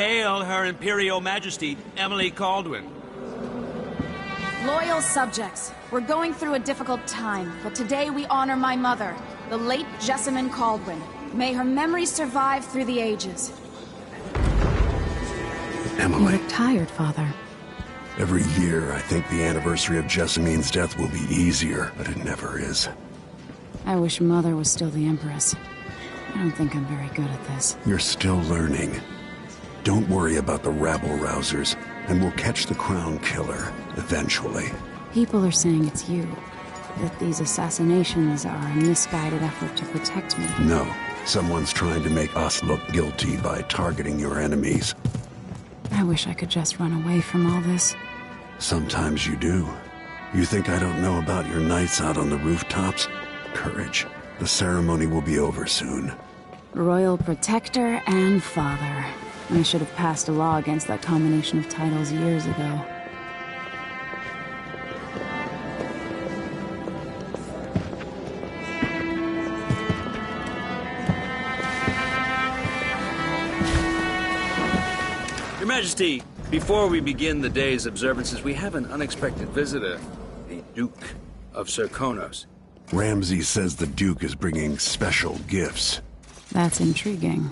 hail Her Imperial Majesty, Emily Caldwin. Loyal subjects, we're going through a difficult time, but today we honor my mother, the late Jessamine Caldwin. May her memory survive through the ages. Emily. You look tired, Father. Every year, I think the anniversary of Jessamine's death will be easier, but it never is. I wish Mother was still the Empress. I don't think I'm very good at this. You're still learning. Don't worry about the rabble-rousers, and we'll catch the Crown Killer, eventually. People are saying it's you. That these assassinations are a misguided effort to protect me. No. Someone's trying to make us look guilty by targeting your enemies. I wish I could just run away from all this. Sometimes you do. You think I don't know about your nights out on the rooftops? Courage. The ceremony will be over soon. Royal Protector and Father. I should have passed a law against that combination of titles years ago. Your Majesty, before we begin the day's observances, we have an unexpected visitor, the Duke of Serkonos. Ramsay says the Duke is bringing special gifts. That's intriguing.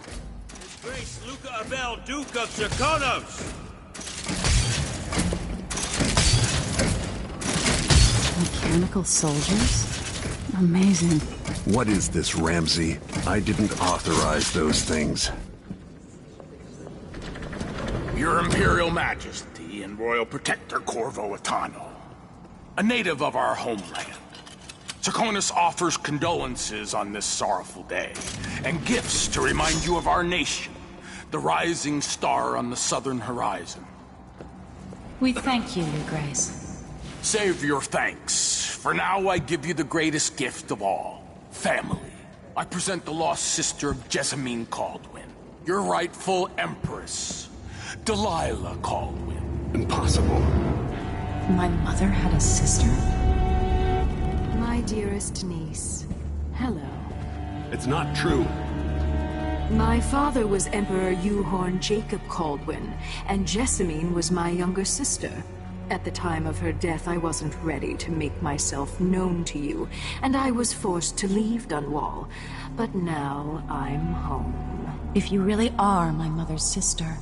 His Grace Luca Abel, Duke of Serkonos! Mechanical soldiers? Amazing. What is this, Ramsay? I didn't authorize those things. Your Imperial Majesty and Royal Protector Corvo Atano, a native of our homeland. Serkonos offers condolences on this sorrowful day, and gifts to remind you of our nation, the rising star on the southern horizon. We thank you, Your Grace. Save your thanks. For now, I give you the greatest gift of all, family. I present the lost sister of Jessamine Caldwin, your rightful Empress, Delilah Caldwin. Impossible. My mother had a sister? My dearest niece, hello. It's not true. My father was Emperor Euhorn Jacob Caldwin, and Jessamine was my younger sister. At the time of her death, I wasn't ready to make myself known to you, and I was forced to leave Dunwall. But now I'm home. If you really are my mother's sister,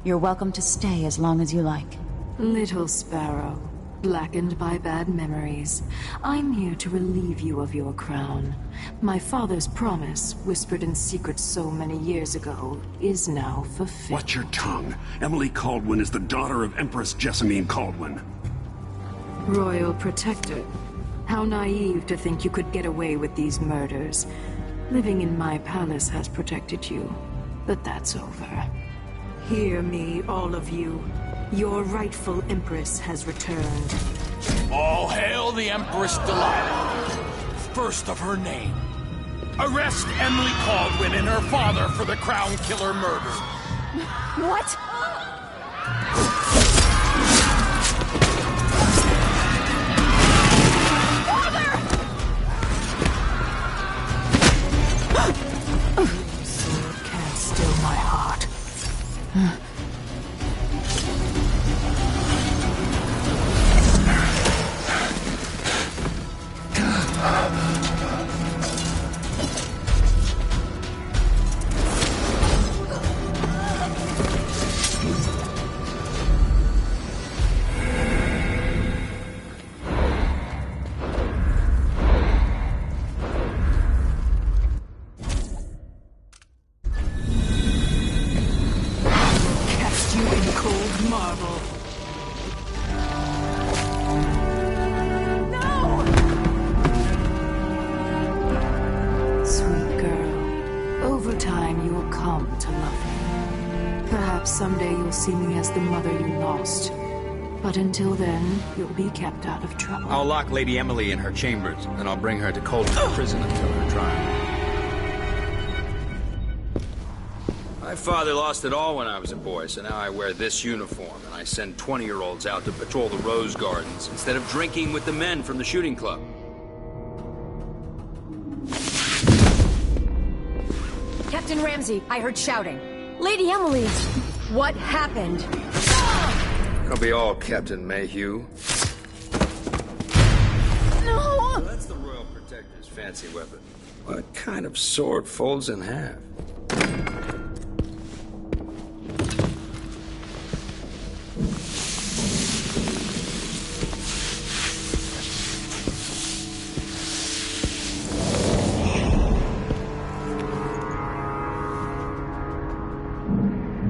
you're welcome to stay as long as you like. Little sparrow, blackened by bad memories, I'm here to relieve you of your crown. My father's promise, whispered in secret so many years ago, is now fulfilled. Watch your tongue. Emily Caldwin is the daughter of Empress Jessamine Caldwin. Royal Protector, how naive to think you could get away with these murders. Living in my palace has protected you, but that's over. Hear me, all of you. Your rightful Empress has returned. All hail the Empress Delilah, first of her name. Arrest Emily Caldwin and her father for the Crown Killer murder. What? Sword can't still my heart. Cast you in cold marble. Sweet girl, over time you will come to love me. Perhaps someday you'll see me as the mother you lost. But until then, you'll be kept out of trouble. I'll lock Lady Emily in her chambers, and I'll bring her to Caldwin prison until her trial. My father lost it all when I was a boy, so now I wear this uniform, and I send 20-year-olds out to patrol the rose gardens instead of drinking with the men from the shooting club. Captain Ramsay, I heard shouting. Lady Emily! What happened? It'll be all Captain Mayhew. No! That's the Royal Protector's fancy weapon. What kind of sword folds in half?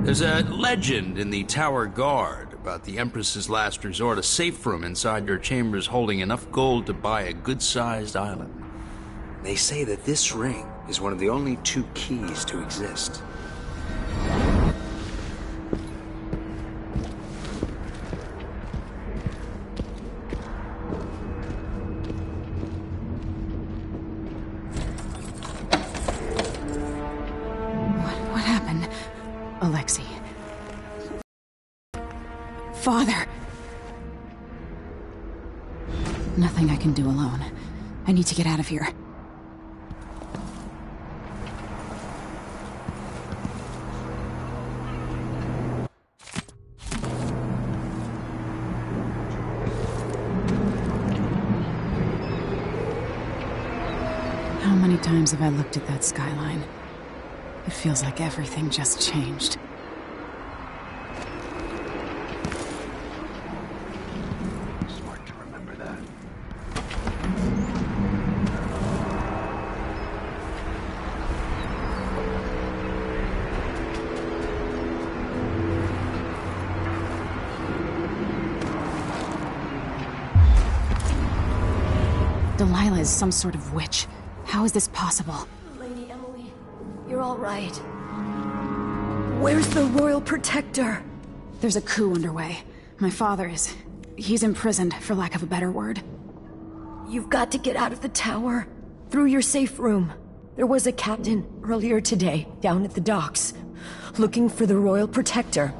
There's a legend in the Tower Guard about the Empress's last resort, a safe room inside your chambers holding enough gold to buy a good-sized island. They say that this ring is one of the only 2 keys to exist. What happened? Alexei. Father! Nothing I can do alone. I need to get out of here. How many times have I looked at that skyline? It feels like everything just changed. Smart to remember that. Delilah is some sort of witch. How is this possible? Lady Emily, you're all right. Where's the Royal Protector? There's a coup underway. My father is... he's imprisoned, for lack of a better word. You've got to get out of the tower. Through your safe room. There was a captain earlier today, down at the docks, looking for the Royal Protector.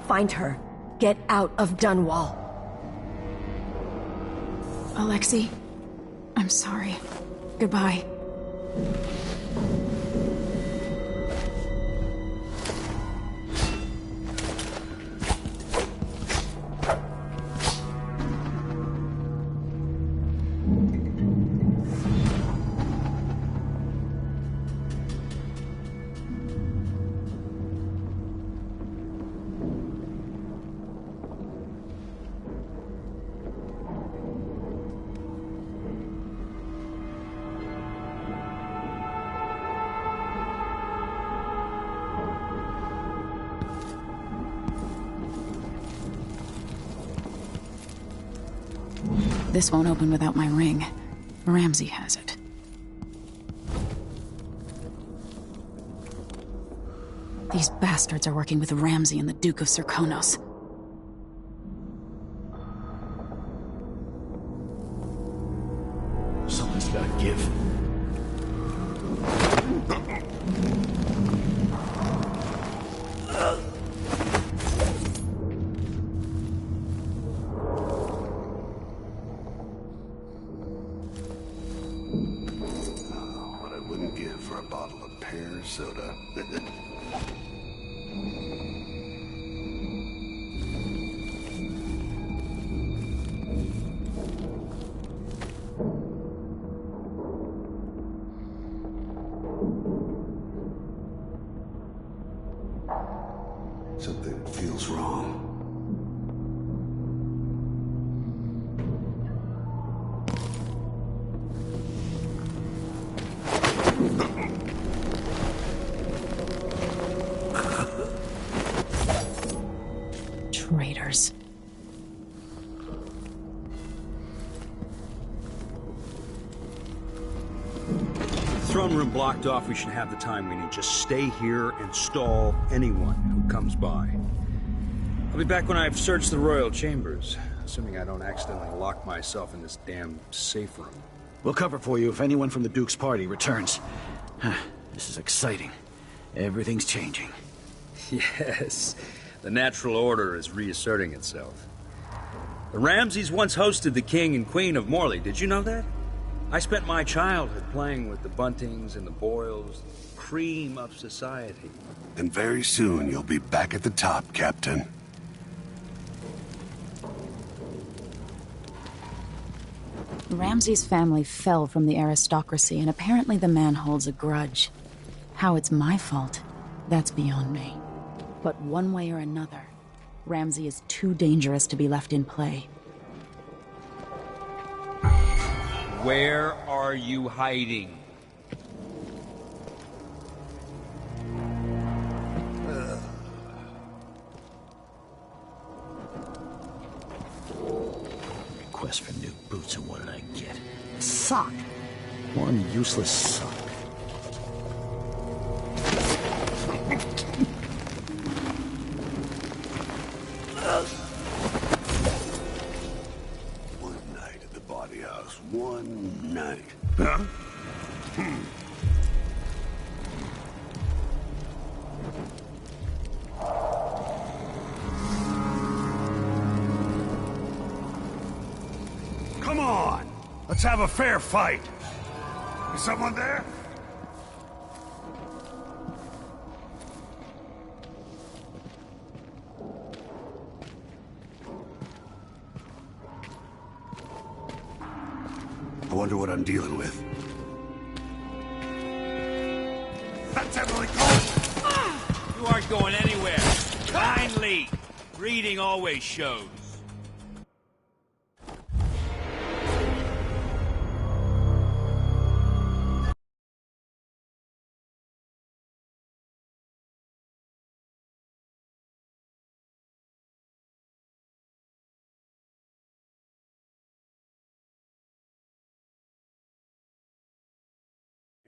Find her. Get out of Dunwall. Alexei, I'm sorry. Goodbye. This won't open without my ring. Ramsey has it. These bastards are working with Ramsey and the Duke of Serkonos. Someone's gotta give. What I wouldn't give for a bottle of pear soda. Something feels wrong. Traitors. Throne room blocked off. We should have the time we need. Just stay here and stall anyone who comes by. I'll be back when I've searched the royal chambers, assuming I don't accidentally lock myself in this damn safe room. We'll cover for you if anyone from the Duke's party returns. This is exciting. Everything's changing. Yes, the natural order is reasserting itself. The Ramseys once hosted the King and Queen of Morley. Did you know that? I spent my childhood playing with the Buntings and the Boyles, cream of society. And very soon you'll be back at the top, Captain. Ramsay's family fell from the aristocracy, and apparently the man holds a grudge. How it's my fault, that's beyond me. But one way or another, Ramsay is too dangerous to be left in play. Where are you hiding? Request for new boots, and what did I get? A sock! One useless sock. One night at the body house. One night. Huh? Come on! Let's have a fair fight! Is someone there? I wonder what I'm dealing with. That's Emily Cole! You aren't going anywhere. Kindly. Reading always shows.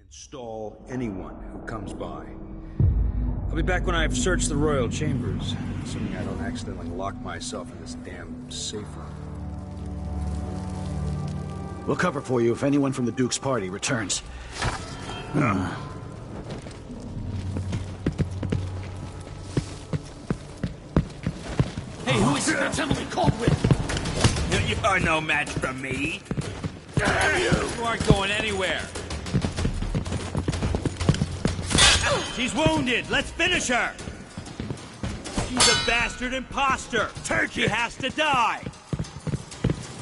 Install anyone who comes by. I'll be back when I've searched the royal chambers, assuming I don't accidentally lock myself in this damn safe room. We'll cover for you if anyone from the Duke's party returns. Hey, who is it? That's Emily Caldwell! You are no match for me. You aren't going anywhere. She's wounded. Let's finish her. She's a bastard imposter. She has to die.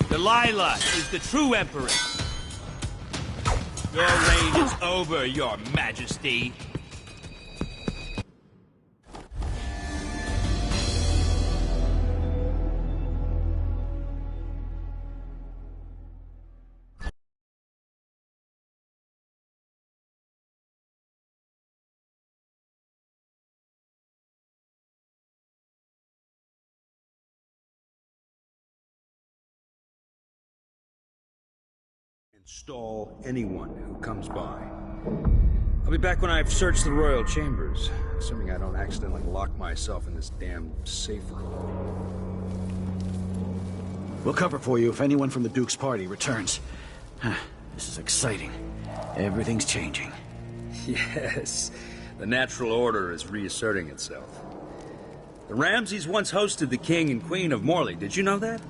Delilah is the true empress. Your reign is over, Your Majesty. Install anyone who comes by. I'll be back when I've searched the royal chambers, assuming I don't accidentally lock myself in this damn safe room. We'll cover for you if anyone from the Duke's party returns. This is exciting. Everything's changing. Yes, the natural order is reasserting itself. The Ramsays once hosted the King and Queen of Morley. Did you know that?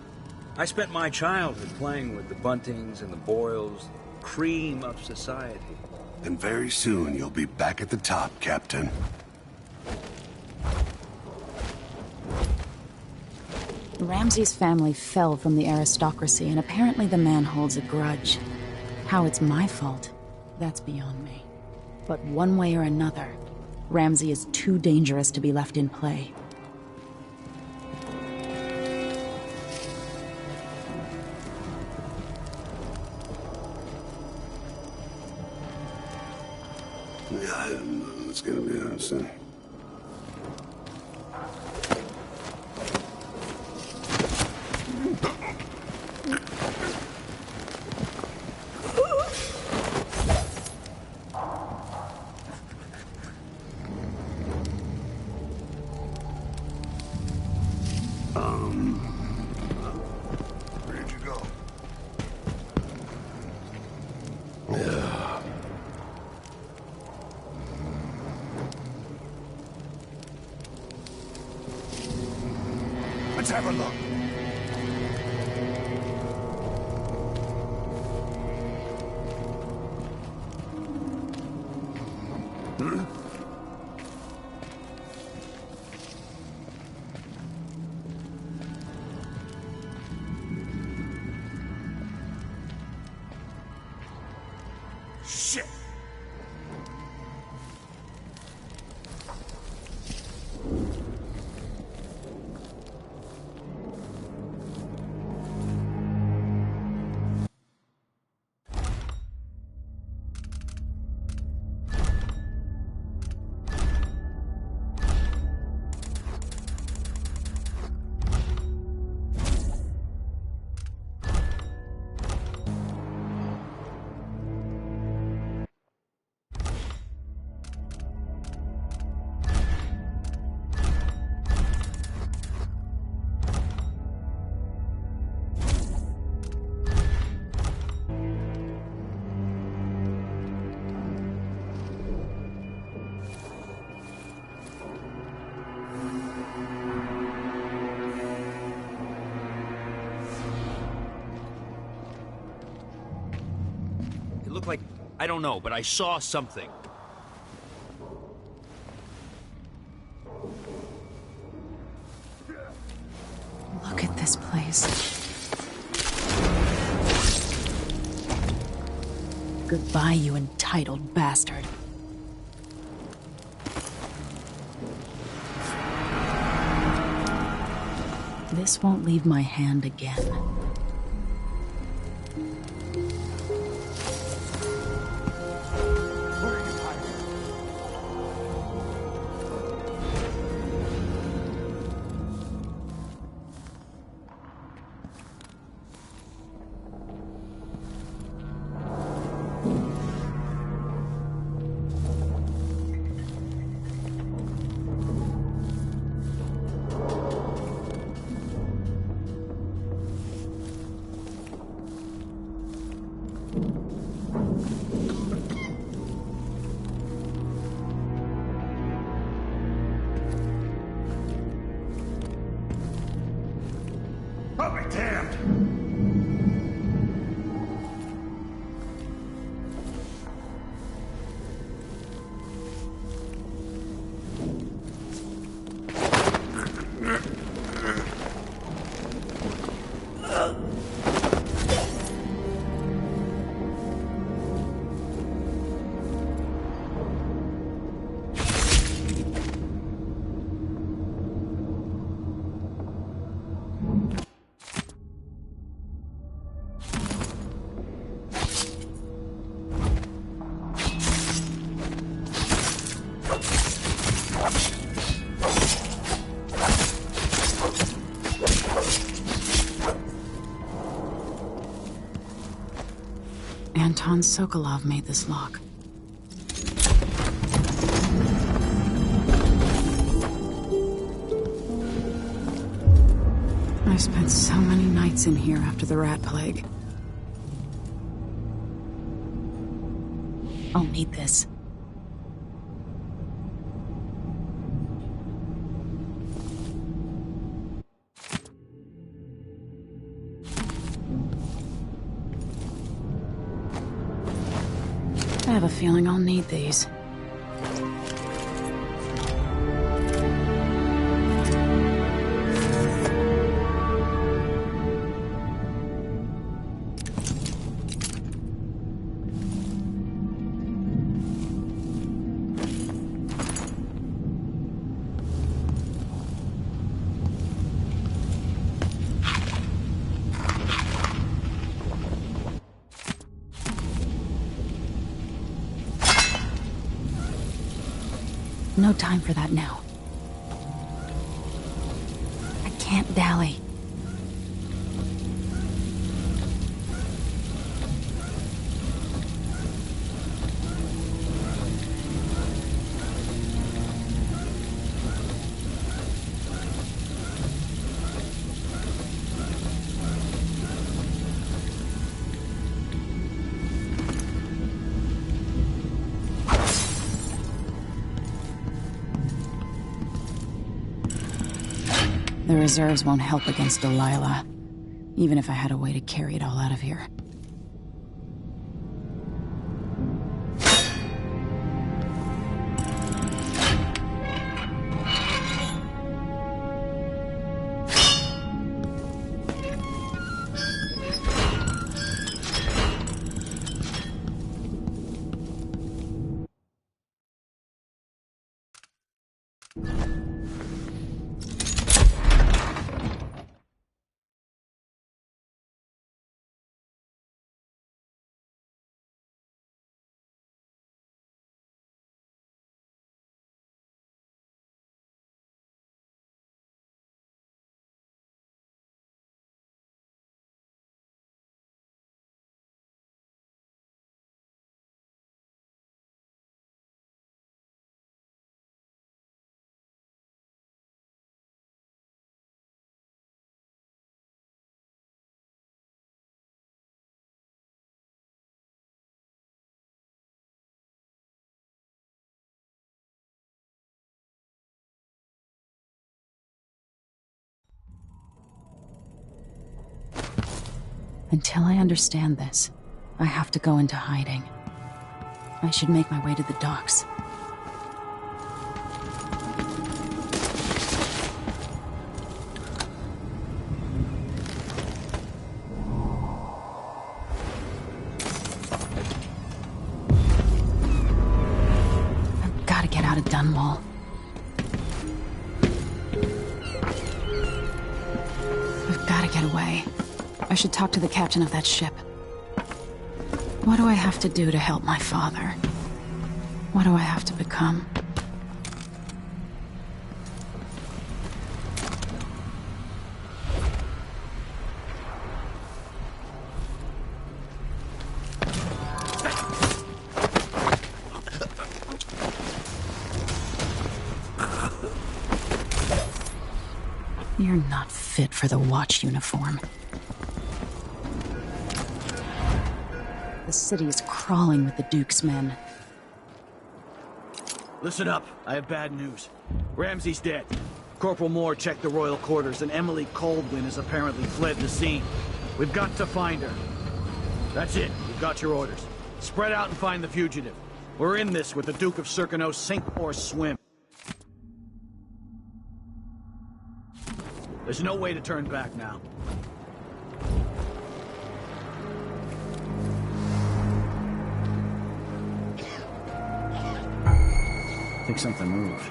I spent my childhood playing with the Buntings and the Boyles, cream of society. And very soon you'll be back at the top, Captain. Ramsay's family fell from the aristocracy, and apparently the man holds a grudge. How it's my fault, that's beyond me. But one way or another, Ramsay is too dangerous to be left in play. Yeah, it's gonna be awesome. Where'd you go? Let's have a look. Shit! It looked like, I don't know, but I saw something. Look at this place. Goodbye, you entitled bastard. This won't leave my hand again. I'll be damned! Anton Sokolov made this lock. I spent so many nights in here after the rat plague. I'll need this. I have a feeling I'll need these. No time for that now. I can't dally. The reserves won't help against Delilah, even if I had a way to carry it all out of here. Until I understand this, I have to go into hiding. I should make my way to the docks. I've got to get out of Dunwall. I've got to get away. I should talk to the captain of that ship. What do I have to do to help my father? What do I have to become? You're not fit for the watch uniform. The city is crawling with the Duke's men. Listen up. I have bad news. Ramsey's dead. Corporal Moore checked the royal quarters, and Emily Caldwin has apparently fled the scene. We've got to find her. That's it. You've got your orders. Spread out and find the fugitive. We're in this with the Duke of Circano, sink or swim. There's no way to turn back now. I think something moved.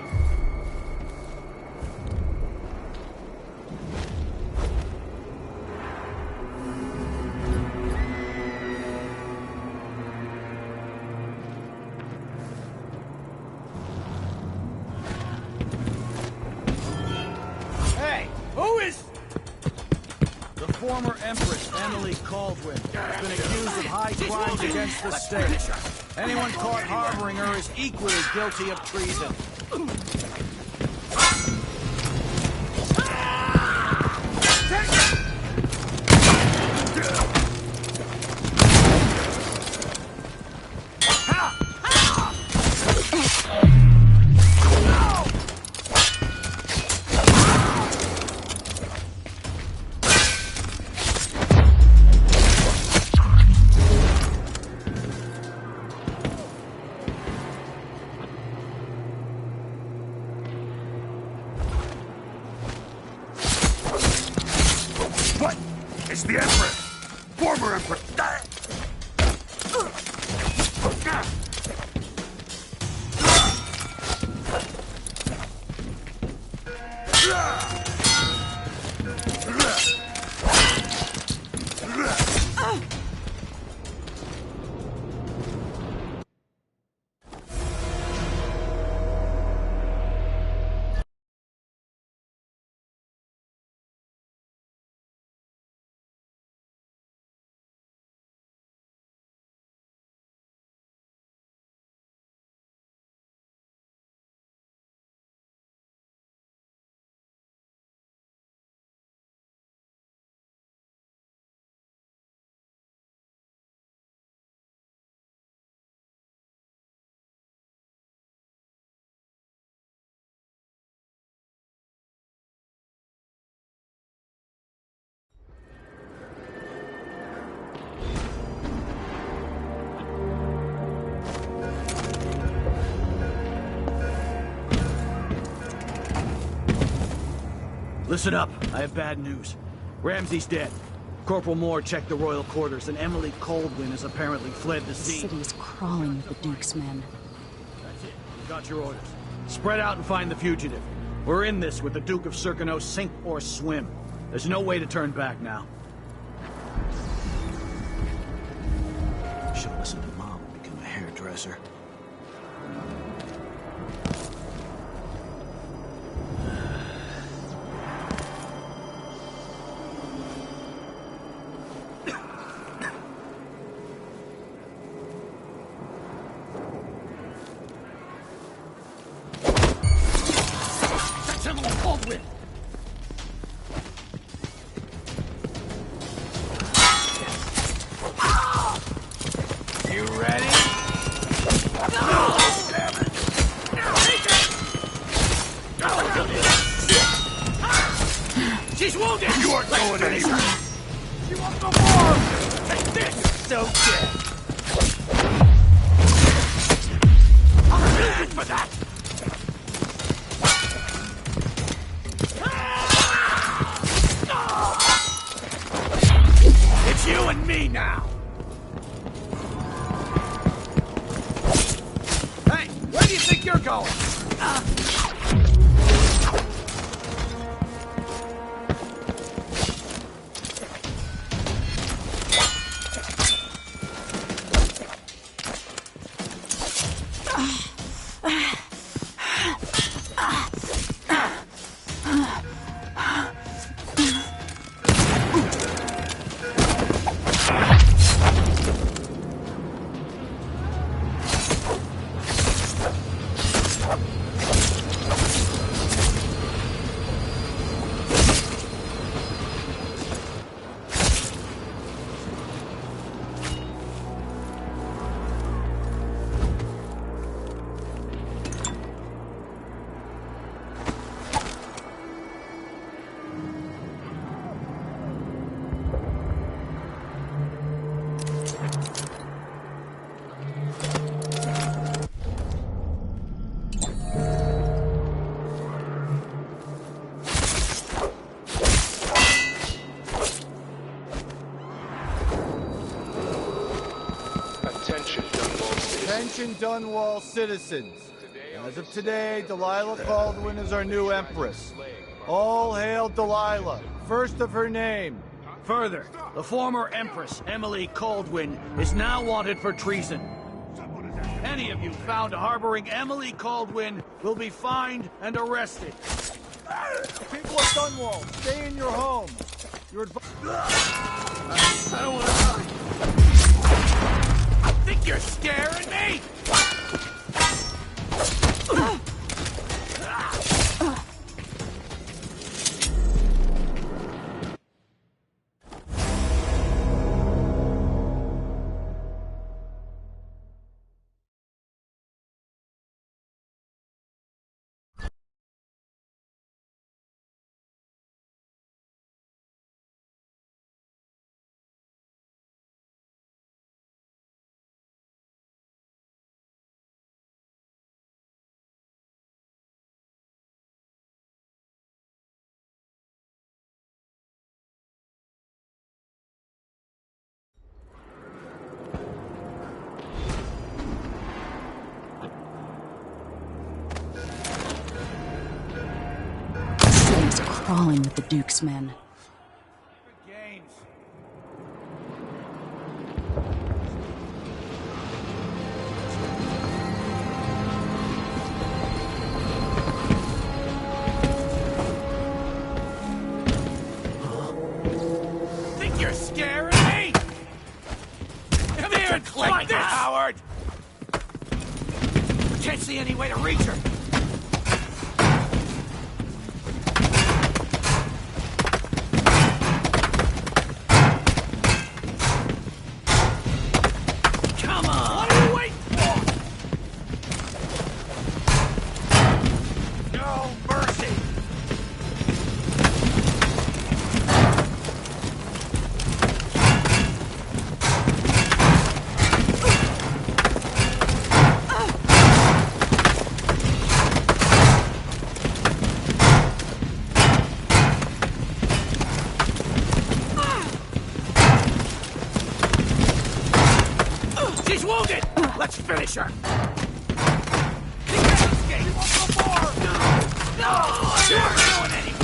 Hey, who is... The former Empress, Emily Caldwin, has been accused of high crimes against the state. Anyone caught harboring her is equally guilty of treason. What? It's the Empress! Former Empress! Listen up. I have bad news. Ramsey's dead. Corporal Moore checked the royal quarters, and Emily Caldwin has apparently fled the The scene. city is crawling with the Duke's men. That's it. You got your orders. Spread out and find the fugitive. We're in this with the Duke of Circano, sink or swim. There's no way to turn back now. Should've listened to Mom and become a hairdresser. She's wounded! You aren't going anywhere! She wants no more! Take this! So dead! I'll kill you for that! It's you and me now! Hey, where do you think you're going? Attention Dunwall citizens. As of today, Delilah Caldwin is our new Empress. All hail Delilah, first of her name. Further, the former Empress, Emily Caldwin, is now wanted for treason. Any of you found harboring Emily Caldwin will be fined and arrested. People of Dunwall, stay in your home. Your I don't want to die. I think you're scaring me! Crawling with the Duke's men. games. Think you're scaring me? Come here and click this, Howard! Can't see any way to reach her. She's wounded! Let's finish her! Escape! You aren't going anywhere!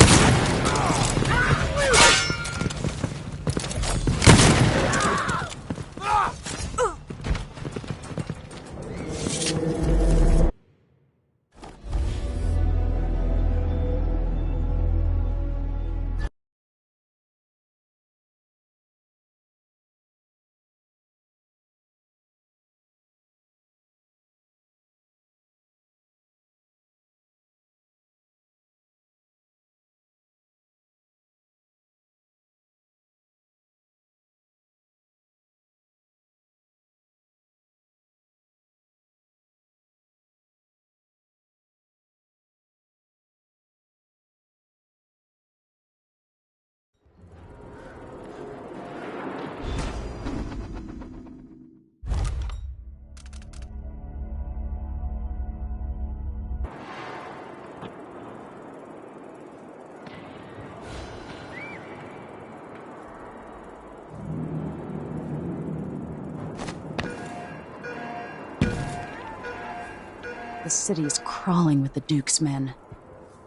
The city's crawling with the Duke's men.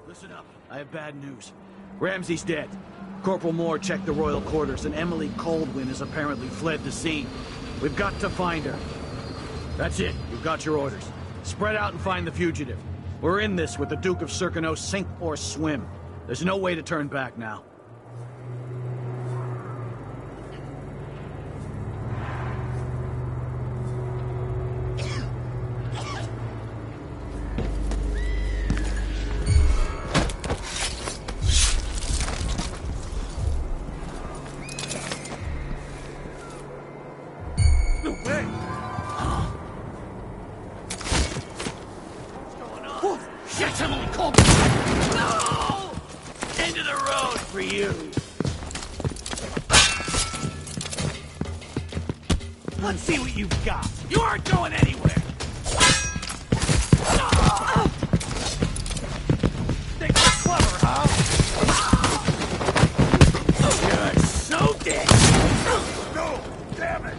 Listen up. I have bad news. Ramsey's dead. Corporal Moore checked the royal quarters, and Emily Coldwin has apparently fled the scene. We've got to find her. That's it. You've got your orders. Spread out and find the fugitive. We're in this with the Duke of Circano, sink or swim. There's no way to turn back now. Let's see what you've got. You aren't going anywhere. Think you're clever, huh? You're so dead. No, damn it.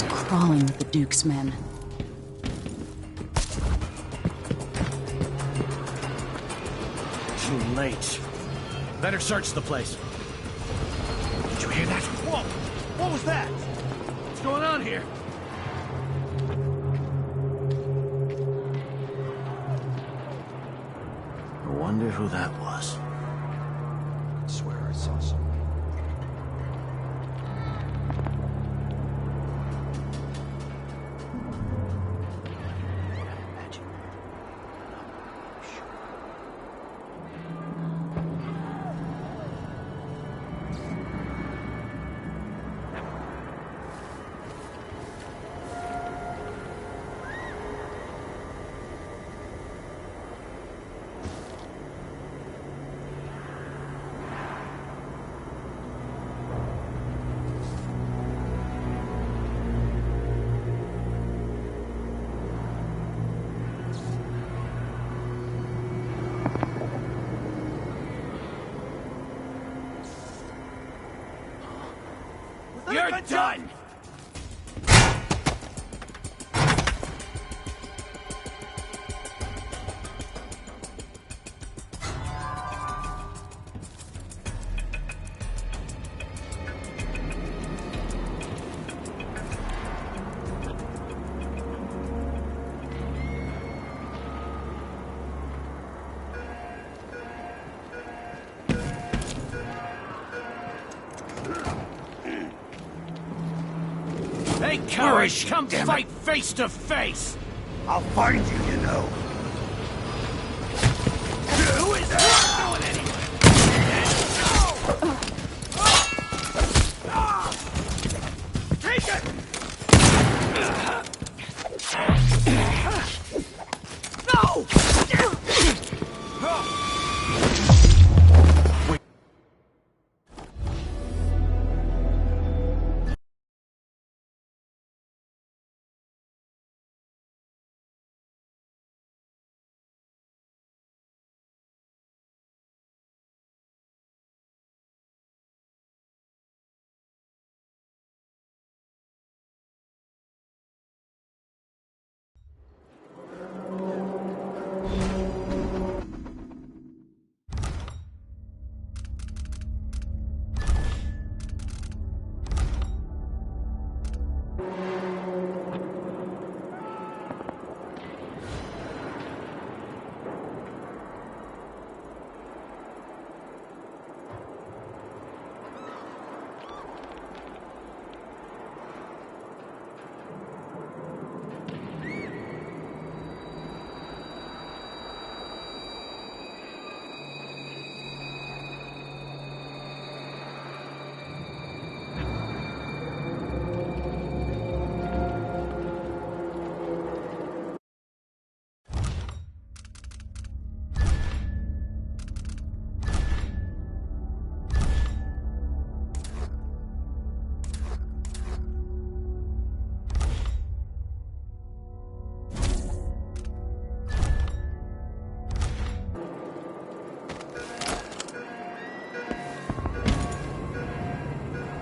Crawling with the Duke's men. Too late. Better search the place. Did you hear that? Whoa! What was that? What's going on here? I wonder who that was. I swear I saw someone. You're done! Hey, courage! Come fight face to face! I'll find you, you know. Who is that going anywhere? Take it!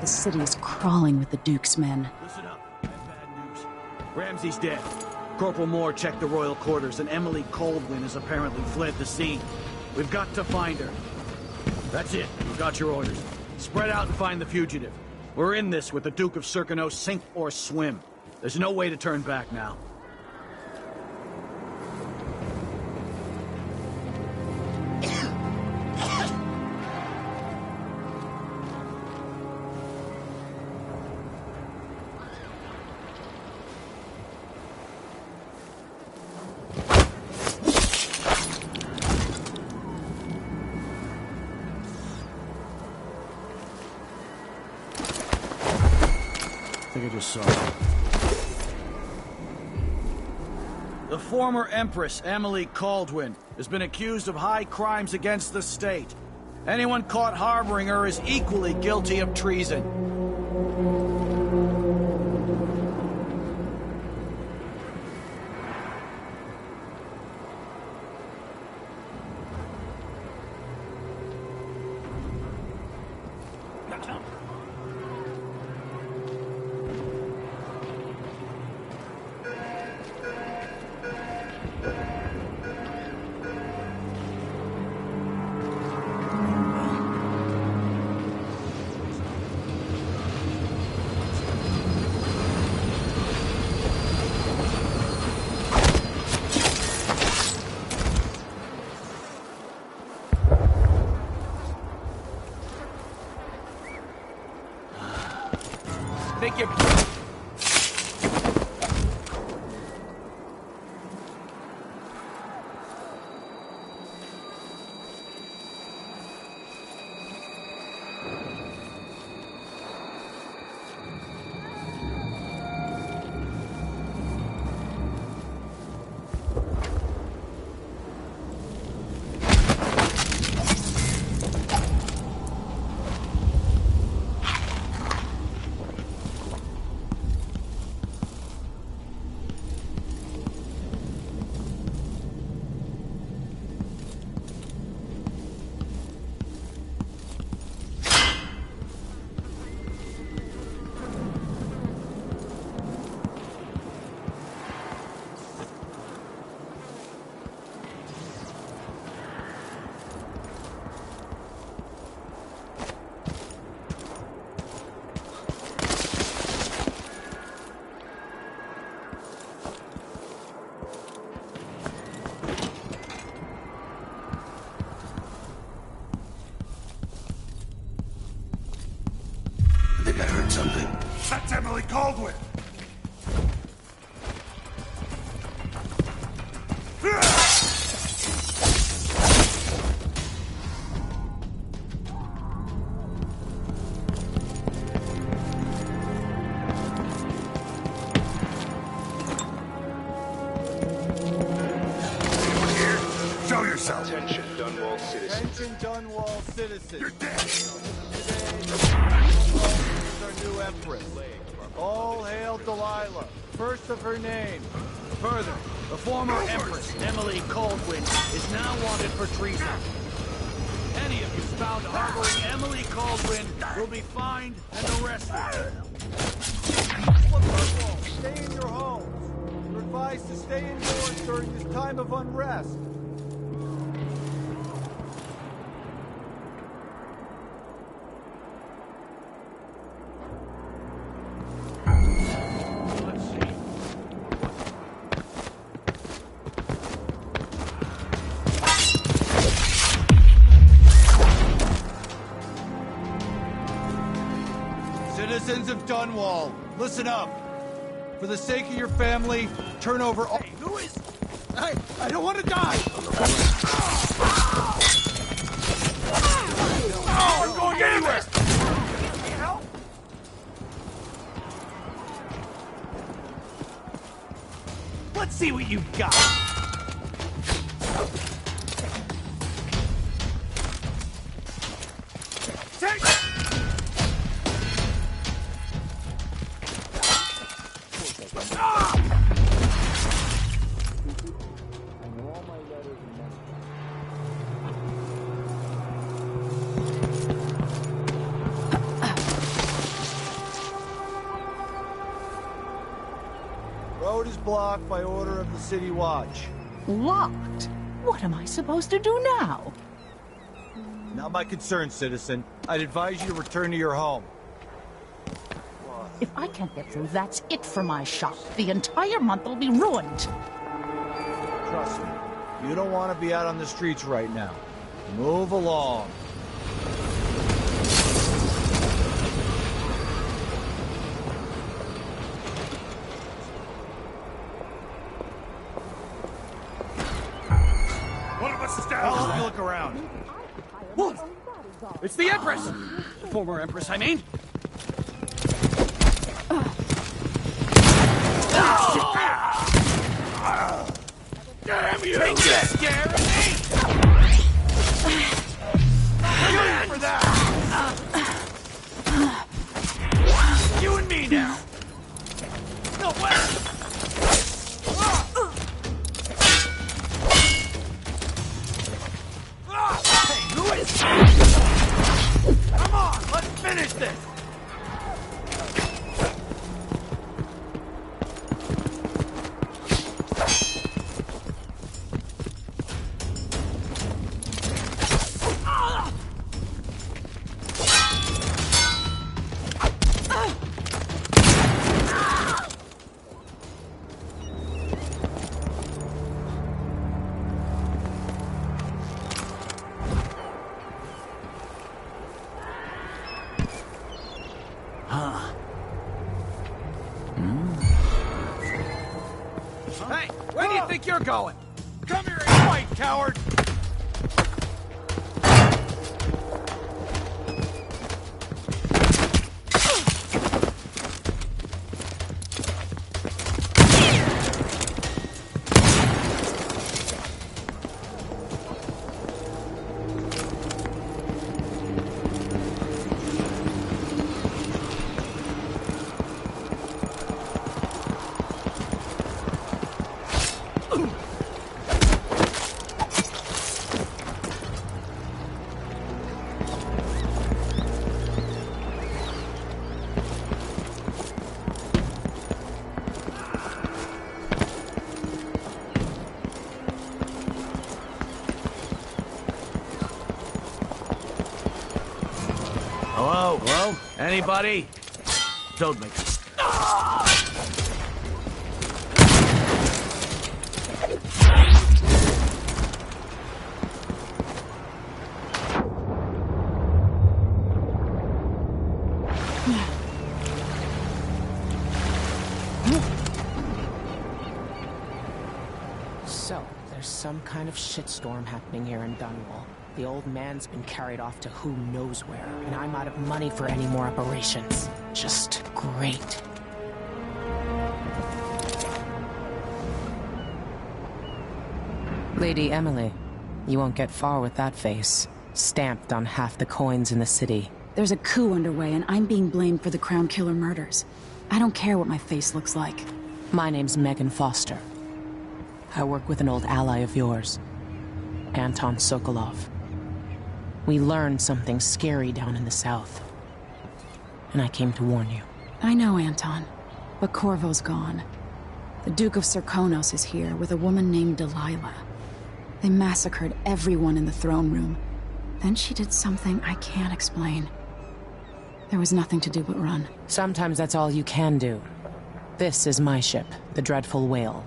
The city's crawling with the Duke's men. Listen up. I have bad news. Ramsey's dead. Corporal Moore checked the royal quarters, and Emily Coldwin has apparently fled the scene. We've got to find her. That's it. We've got your orders. Spread out and find the fugitive. We're in this with the Duke of Circano, sink or swim. There's no way to turn back now. I think I just saw it. The former Empress, Emily Caldwin, has been accused of high crimes against the state. Anyone caught harboring her is equally guilty of treason. Think you... Something. That's Emily Caldwin! Here, show yourself. Attention, Dunwall citizens. Attention, Dunwall citizens. You're dead. New Empress. All hail Delilah, first of her name. Further, the former Empress, Emily Caldwin, is now wanted for treason. Any of you found harboring Emily Caldwin will be fined and arrested. Stay in your homes. You're advised to stay indoors during this time of unrest. Citizens of Dunwall, listen up. For the sake of your family, turn over all... Hey, who is... I don't want to die! Oh, I'm going anywhere! Need help? Let's see what you've got. Take... Road is blocked by order of the City Watch. Locked? What am I supposed to do now? Not my concern, citizen. I'd advise you to return to your home. If I can't get through, that's it for my shop. The entire month will be ruined. Trust me, you don't want to be out on the streets right now. Move along. One of us is down. I'll help you look around. What? It's the Empress! Former Empress, I mean. Damn you! Take this, Gary! Good for that! You and me now! No way! Hey, who is... Come on, let's finish this! Hey, where do you think you're going? Come here and fight, coward! Hello? Hello? Anybody? Toad me. So, there's some kind of shitstorm happening here in Dunwall. The old man's been carried off to who knows where, and I'm out of money for any more operations. Just great. Lady Emily, you won't get far with that face. Stamped on half the coins in the city. There's a coup underway, and I'm being blamed for the Crown Killer murders. I don't care what my face looks like. My name's Megan Foster. I work with an old ally of yours, Anton Sokolov. We learned something scary down in the south, and I came to warn you. I know, Anton, but Corvo's gone. The Duke of Serkonos is here with a woman named Delilah. They massacred everyone in the throne room. Then she did something I can't explain. There was nothing to do but run. Sometimes that's all you can do. This is my ship, the Dreadful Whale.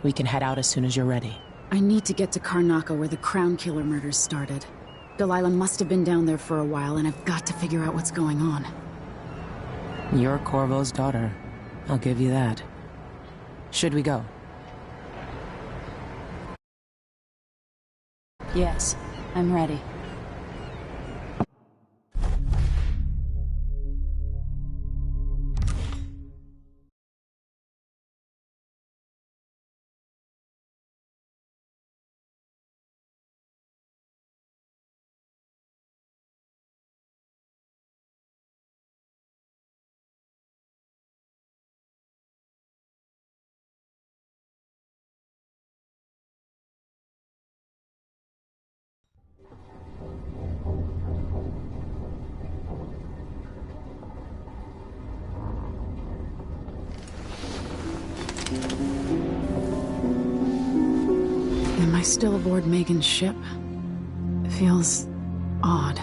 We can head out as soon as you're ready. I need to get to Karnaca where the Crown Killer murders started. Delilah must have been down there for a while, and I've got to figure out what's going on. You're Corvo's daughter. I'll give you that. Should we go? Yes, I'm ready. still aboard Megan's ship? It feels odd.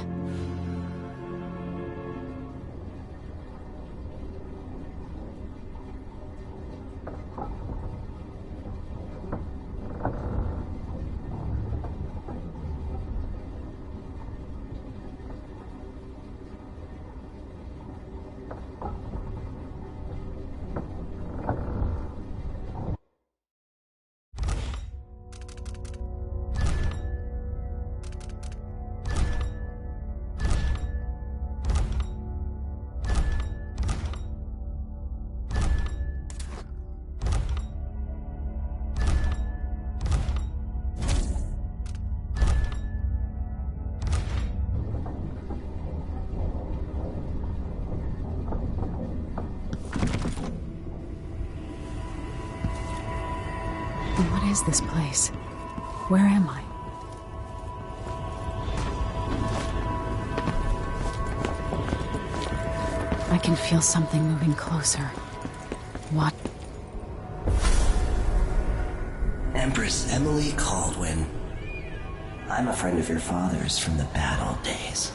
What is this place? Where am I? I can feel something moving closer. What? Empress Emily Caldwin. I'm a friend of your father's from the bad old days.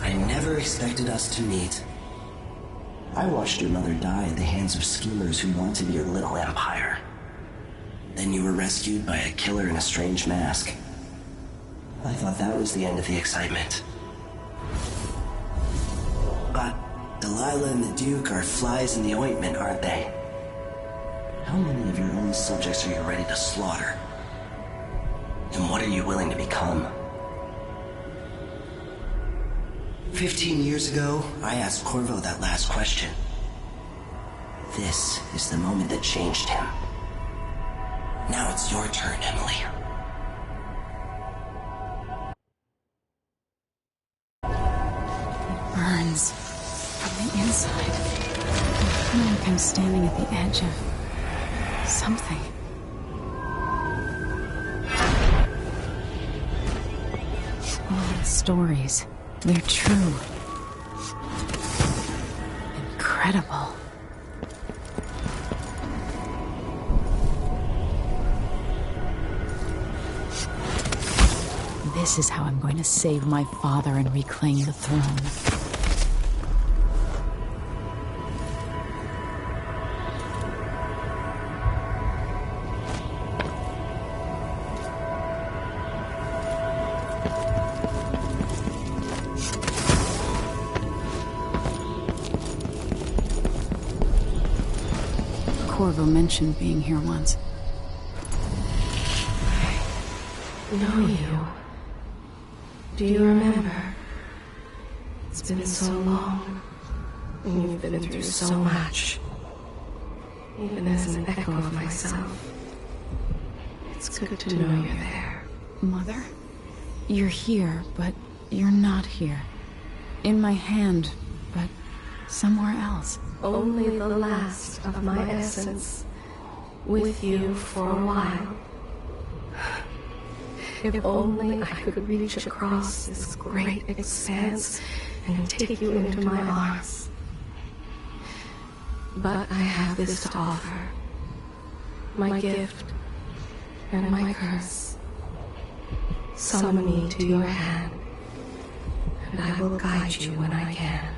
I never expected us to meet. I watched your mother die at the hands of schemers who wanted your little empire. Then you were rescued by a killer in a strange mask. I thought that was the end of the excitement. But Delilah and the Duke are flies in the ointment, aren't they? How many of your own subjects are you ready to slaughter? And what are you willing to become? 15 years ago, I asked Corvo that last question. This is the moment that changed him. Now it's your turn, Emily. It burns from the inside. I feel like I'm standing at the edge of something. All the stories. They're true. Incredible. This is how I'm going to save my father and reclaim the throne. Corvo mentioned being here once. I know you. Do you remember? It's been so long, and you've been through so much. Even as an echo of myself, it's good to know you're there. Mother? You're here, but you're not here. In my hand, but somewhere else. Only the last of my essence, with you for a while. If only I could reach across this great expanse and take you into my arms. But I have this to offer. My gift and my curse. Summon me to your hand, and I will guide you when I can.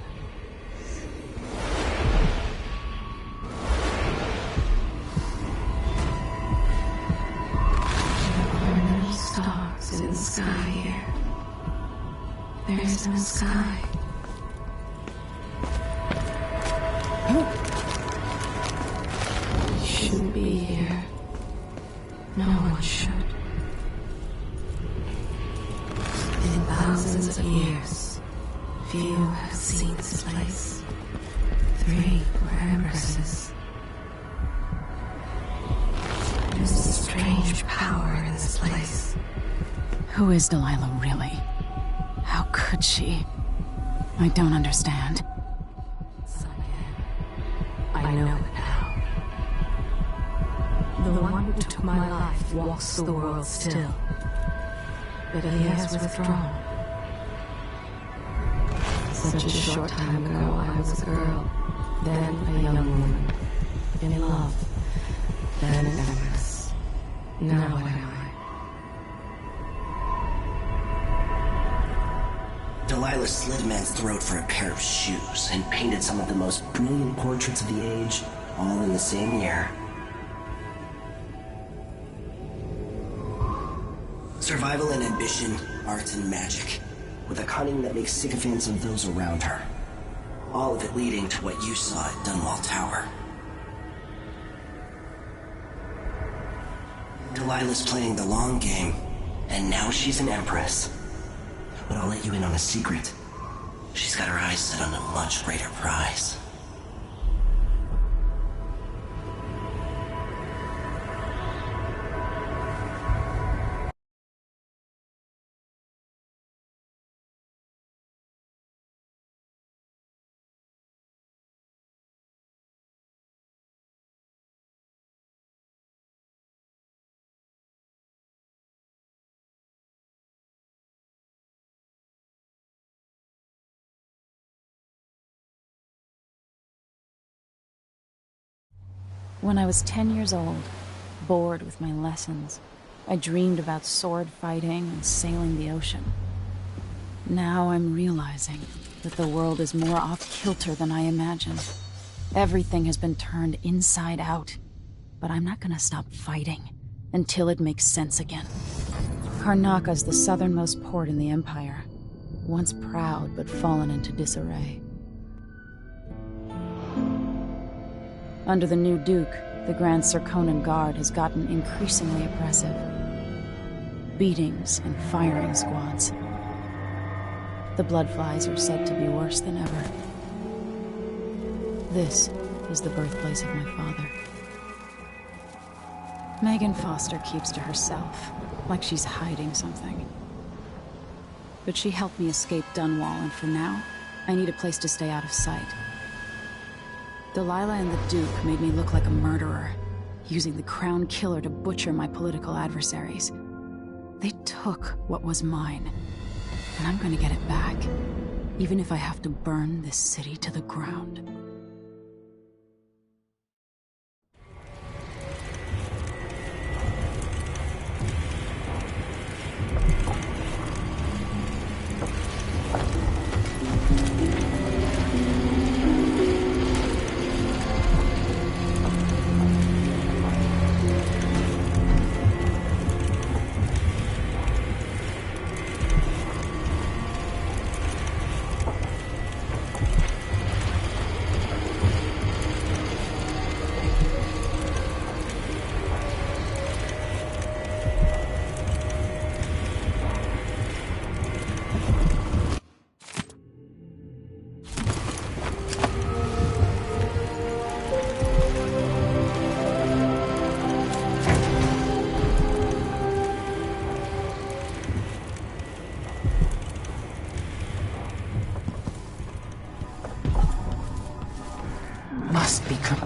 Stars in the sky here. There is no sky. You shouldn't be here. No one should. In thousands of years, few have seen this place. 3 were empresses. There's a strange power in this place. Who is Delilah really? How could she? I don't understand. I know it now. The one who took my life walks the world still. But he has withdrawn. Such a short time ago, I was a girl, then a young woman. in love, then an empress. Now what am I? Delilah slit a man's throat for a pair of shoes and painted some of the most brilliant portraits of the age, all in the same year. Survival and ambition, art and magic, with a cunning that makes sycophants of those around her. All of it leading to what you saw at Dunwall Tower. Delilah's playing the long game, and now she's an empress. But I'll let you in on a secret. She's got her eyes set on a much greater prize. When I was 10 years old, bored with my lessons, I dreamed about sword fighting and sailing the ocean. Now I'm realizing that the world is more off-kilter than I imagined. Everything has been turned inside out, but I'm not gonna stop fighting until it makes sense again. Karnaka's the southernmost port in the Empire, once proud but fallen into disarray. Under the new Duke, the Grand Serkonan Guard has gotten increasingly oppressive. Beatings and firing squads. The Bloodflies are said to be worse than ever. This is the birthplace of my father. Megan Foster keeps to herself, like she's hiding something. But she helped me escape Dunwall, and for now, I need a place to stay out of sight. Delilah and the Duke made me look like a murderer, using the Crown Killer to butcher my political adversaries. They took what was mine, and I'm gonna get it back, even if I have to burn this city to the ground.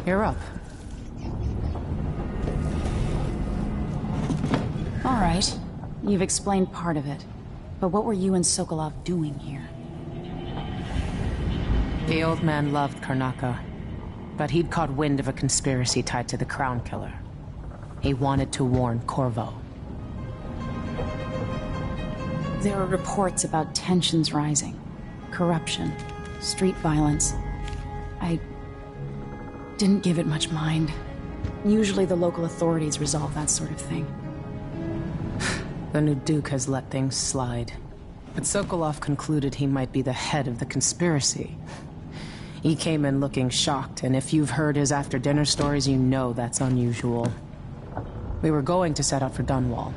You're up. All right. You've explained part of it. But what were you and Sokolov doing here? The old man loved Karnaka, but he'd caught wind of a conspiracy tied to the Crown Killer. He wanted to warn Corvo. There are reports about tensions rising, corruption, street violence. I didn't give it much mind. Usually the local authorities resolve that sort of thing. The new Duke has let things slide. But Sokolov concluded he might be the head of the conspiracy. He came in looking shocked, and if you've heard his after-dinner stories, you know that's unusual. We were going to set out for Dunwall,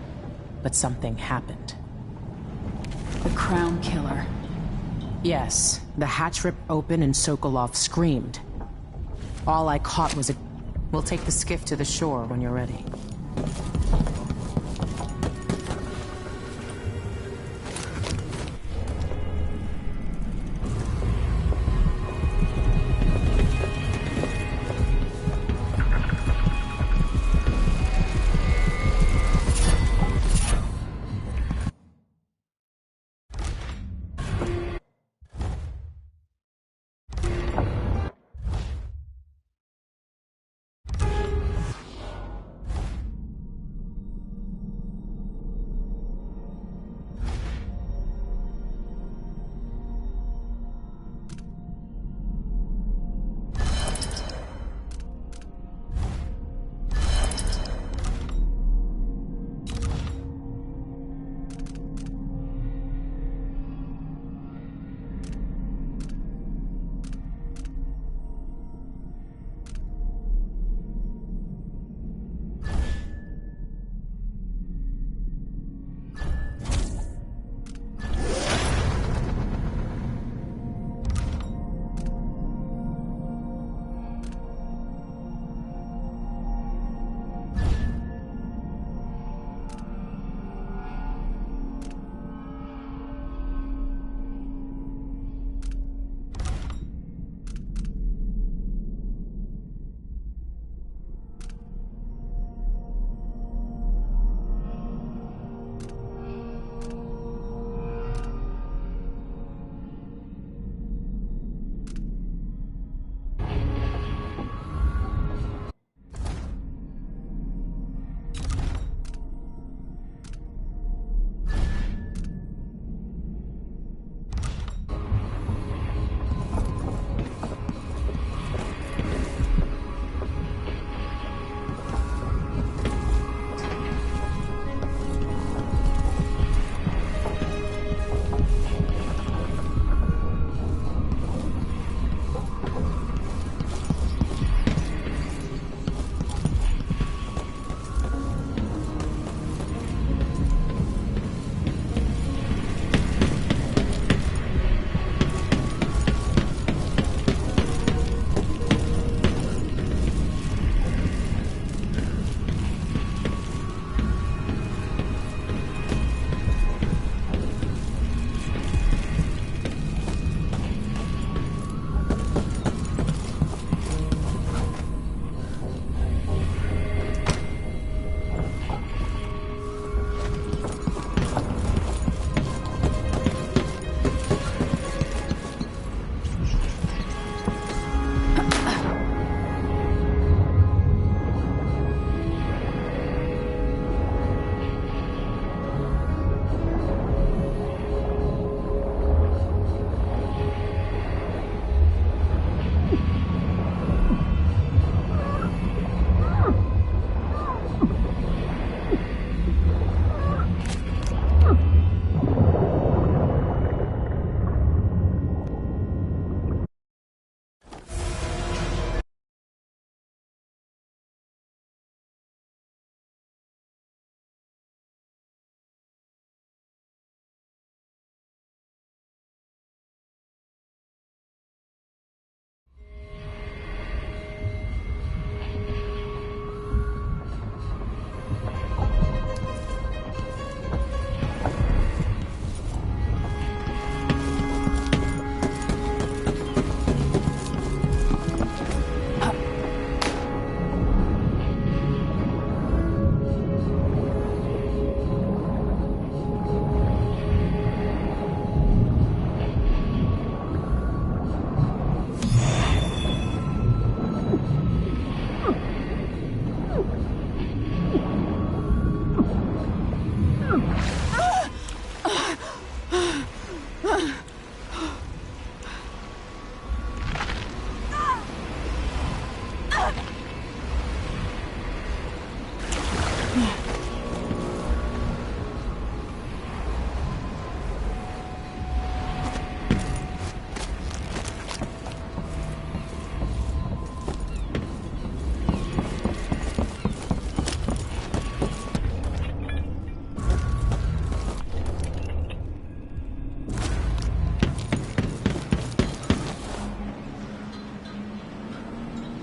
but something happened. The Crown Killer. Yes, the hatch ripped open and Sokolov screamed. All I caught was a... We'll take the skiff to the shore when you're ready.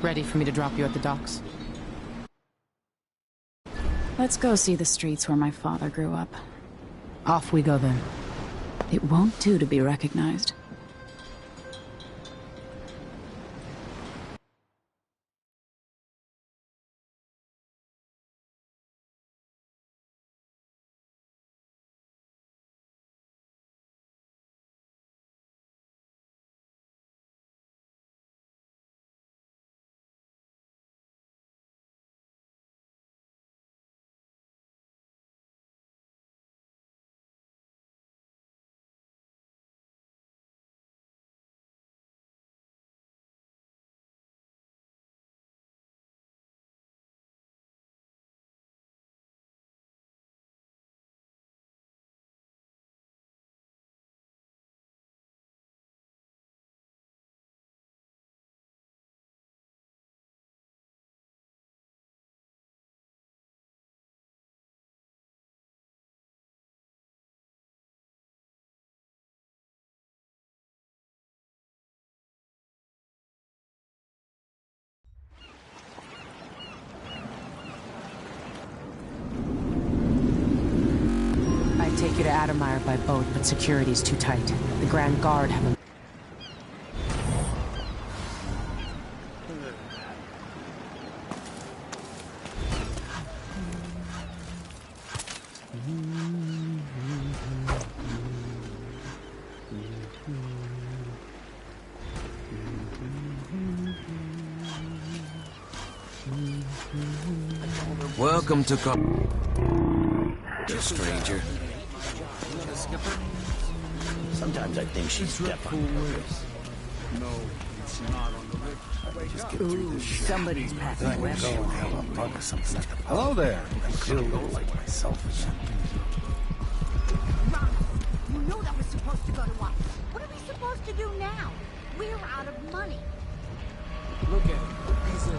Ready for me to drop you at the docks? Let's go see the streets where my father grew up. Off we go then. It won't do to be recognized. Take you to Adamire by boat, but security's too tight. The Grand Guard have a... Welcome to stranger. Sometimes I think she's deaf on purpose. No, it's not on the river. Just get through this shit. Somebody's packing I would go and have a bug or something at the pub. Hello there. I still look like myself or something. You know that was supposed to go to us. What are we supposed to do now? We're out of money. Look at it. He's a...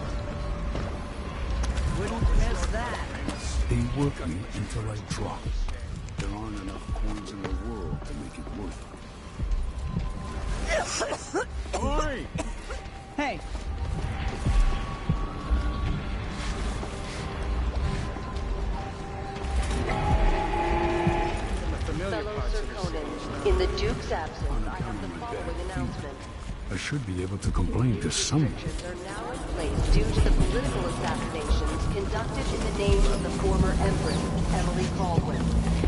Wouldn't miss that. Stay working until I drop. There aren't enough coins in the world to make it worth it. Oi! Hey. Fellow Sir Conan, in the Duke's absence, I have the following announcement. I should be able to complain to someone. Are now in place due to the political assassinations conducted in the name of the former Empress, Emily Caldwin,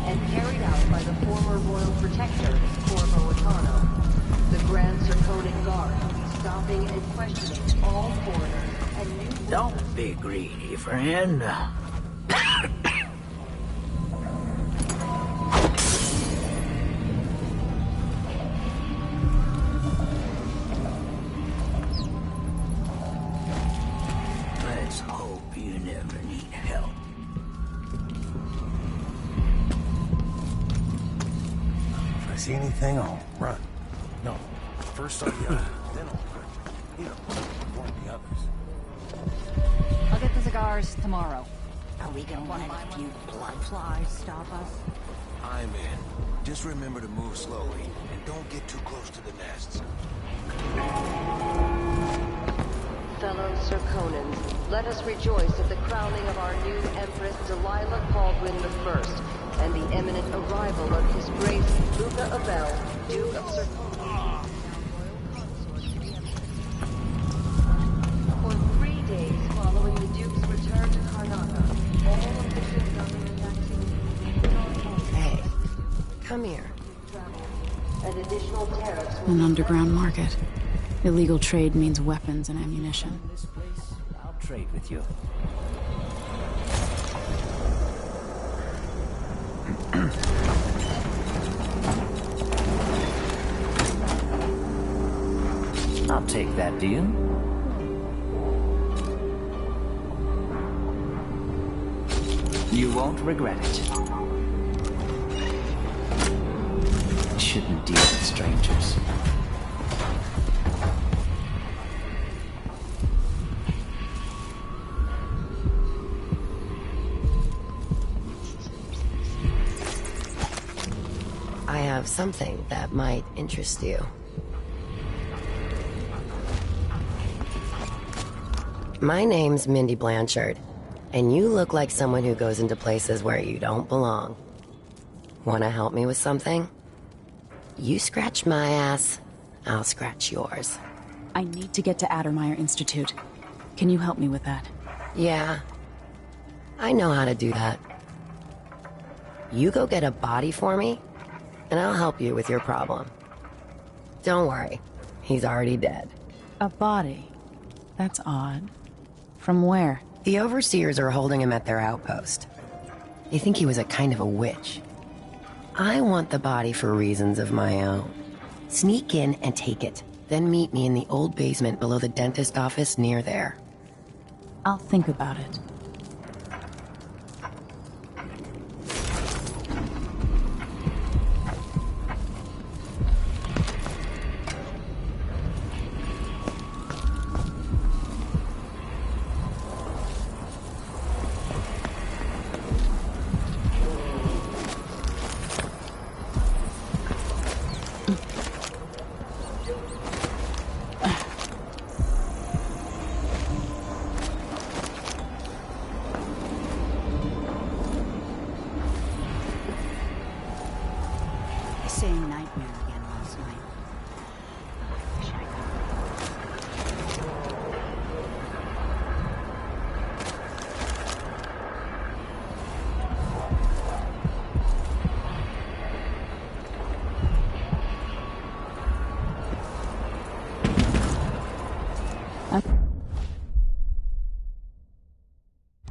and carried out by the former Royal Protector, Corvo Attano. The Grand Sir Conan Guard will be stopping and questioning all foreigners and new... Don't be greedy, friend. Let's hope you never need help. If I see anything, I'll run. No, first I'll yell, then I'll run. You know, warn the others. I'll get the cigars tomorrow. Are we gonna let a few blood flies stop us? I'm in. Just remember to move slowly, and don't get too close to the nests. Fellow Sir Conan, let us rejoice at the crowning of our new Empress Delilah Caldwin I, and the imminent arrival of His Grace Luca Abel, Duke of Sir Conan. For 3 days following the Duke's return to Karnaca, all official government activities... Hey, come here. And additional tariffs... An underground market. Illegal trade means weapons and ammunition. I'll trade with you. I'll take that deal. You won't regret it. Shouldn't deal with strangers. I have something that might interest you. My name's Mindy Blanchard, and you look like someone who goes into places where you don't belong. Wanna help me with something? You scratch my ass, I'll scratch yours. I need to get to Addermeyer Institute. Can you help me with that? Yeah, I know how to do that. You go get a body for me, and I'll help you with your problem. Don't worry, he's already dead. A body? That's odd. From where? The overseers are holding him at their outpost. They think he was a kind of a witch. I want the body for reasons of my own. Sneak in and take it, then meet me in the old basement below the dentist office near there. I'll think about it. Same nightmare again last night.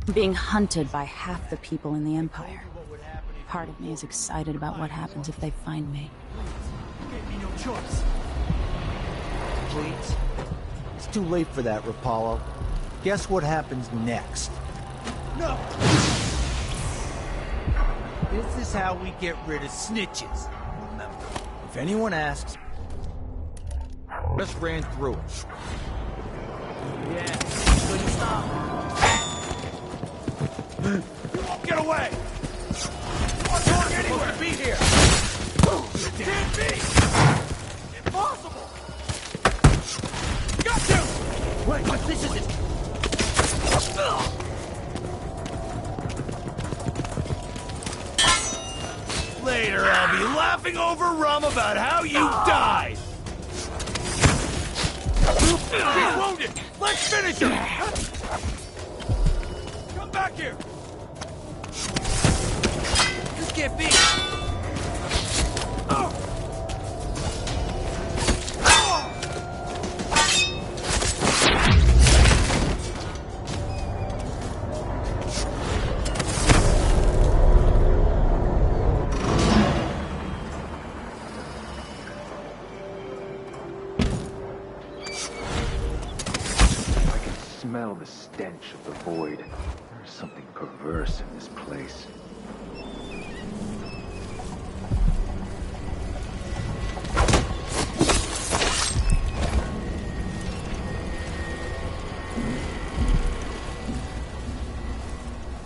I'm being hunted by half the people in the Empire. Part of me is excited about what happens if they find me. You gave me no choice. Please. It's too late for that, Rapallo. Guess what happens next? No! This is how we get rid of snitches. Remember, if anyone asks, just ran through it. Yeah, couldn't stop. You won't get away! What's wrong anywhere? Be here! Can't be! Impossible! Got to! Wait, but this isn't... Later, I'll be laughing over rum about how you died! He's wounded! Let's finish him! Come back here! This can't be! Smell the stench of the void. There's something perverse in this place.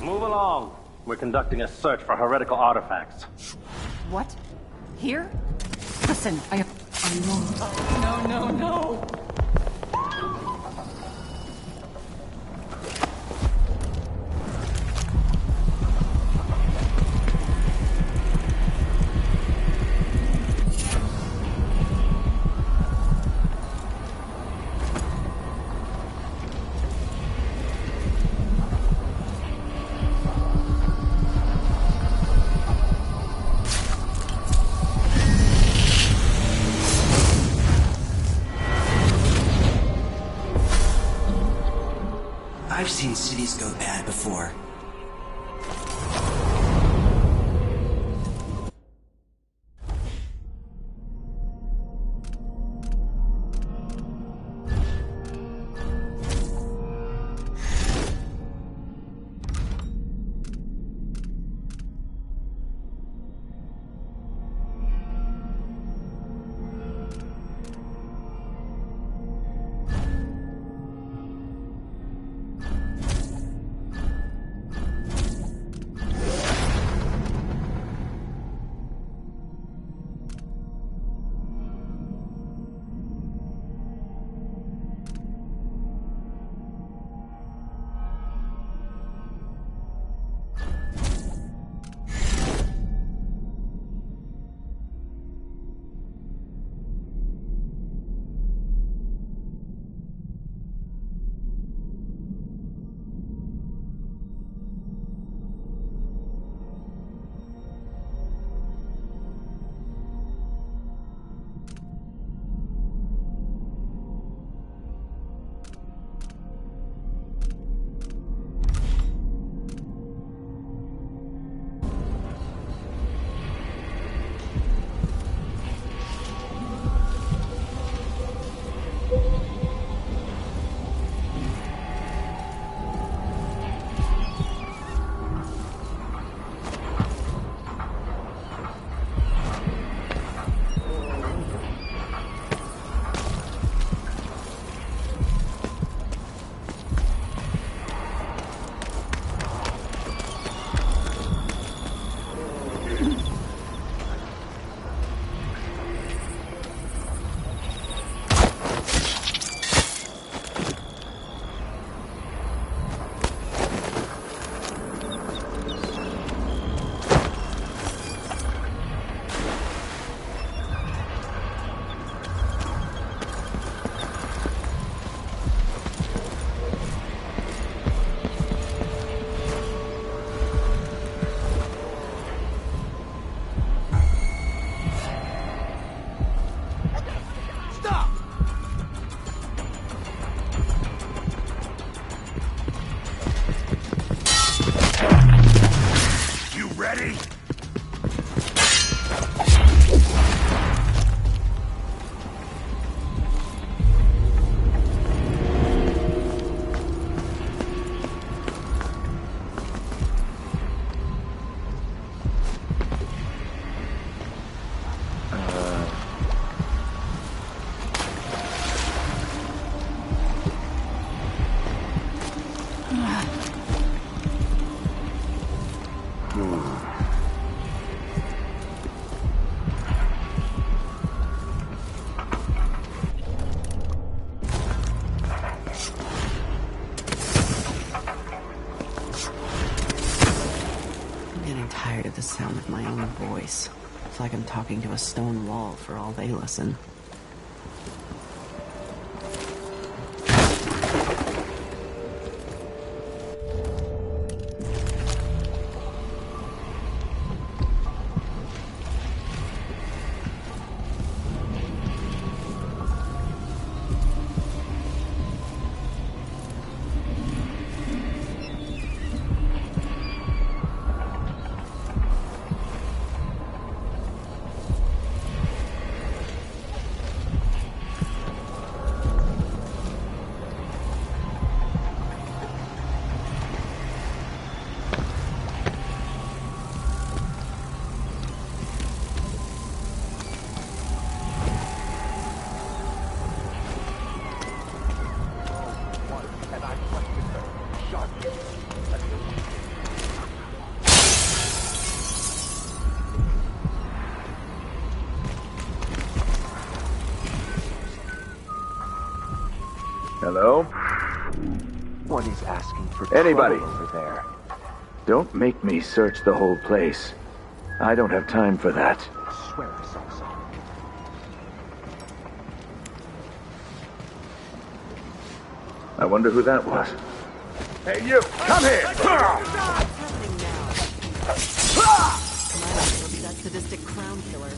Move along. We're conducting a search for heretical artifacts. What? Here? Listen, I won't. Oh, no, no, no! I've seen cities go bad before. with my own voice. It's like I'm talking to a stone wall for all they listen. Hello? What is asking for Anybody trouble over there? Don't make me search the whole place. I don't have time for that. I swear I saw something. I wonder who that was. Hey, you! Come here! What's happening now? Come on, it'll be that sadistic crown killer.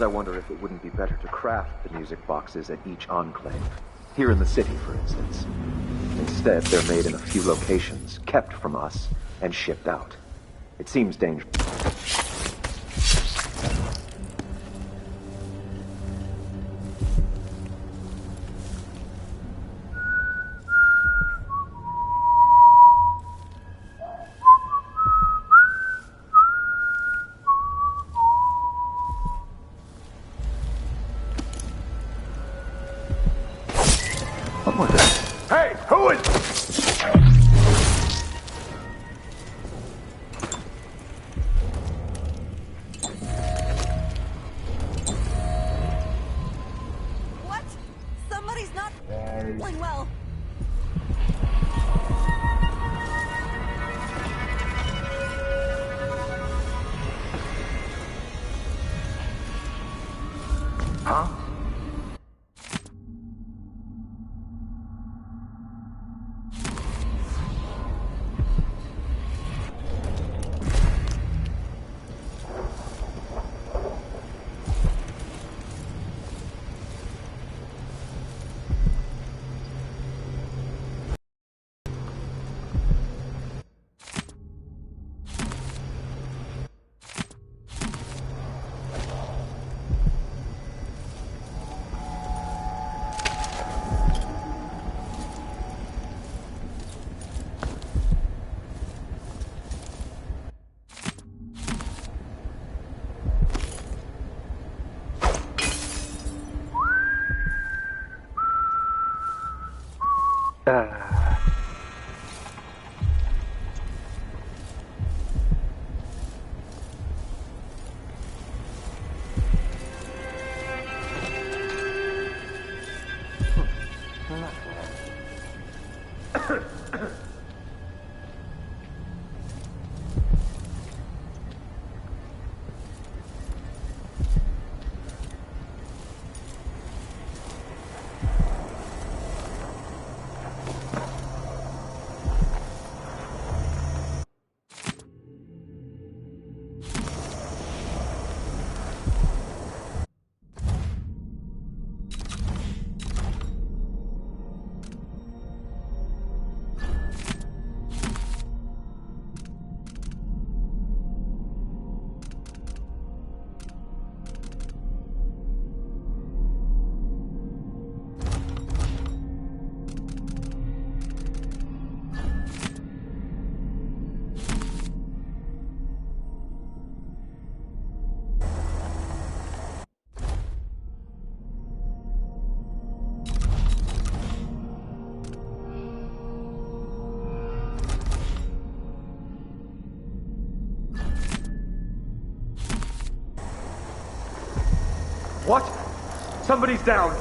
Sometimes I wonder if it wouldn't be better to craft the music boxes at each enclave. Here in the city, for instance. Instead, they're made in a few locations, kept from us, and shipped out. It seems dangerous. What was it? Hey, who is... What? Somebody's not feeling well. Huh? What? Somebody's down.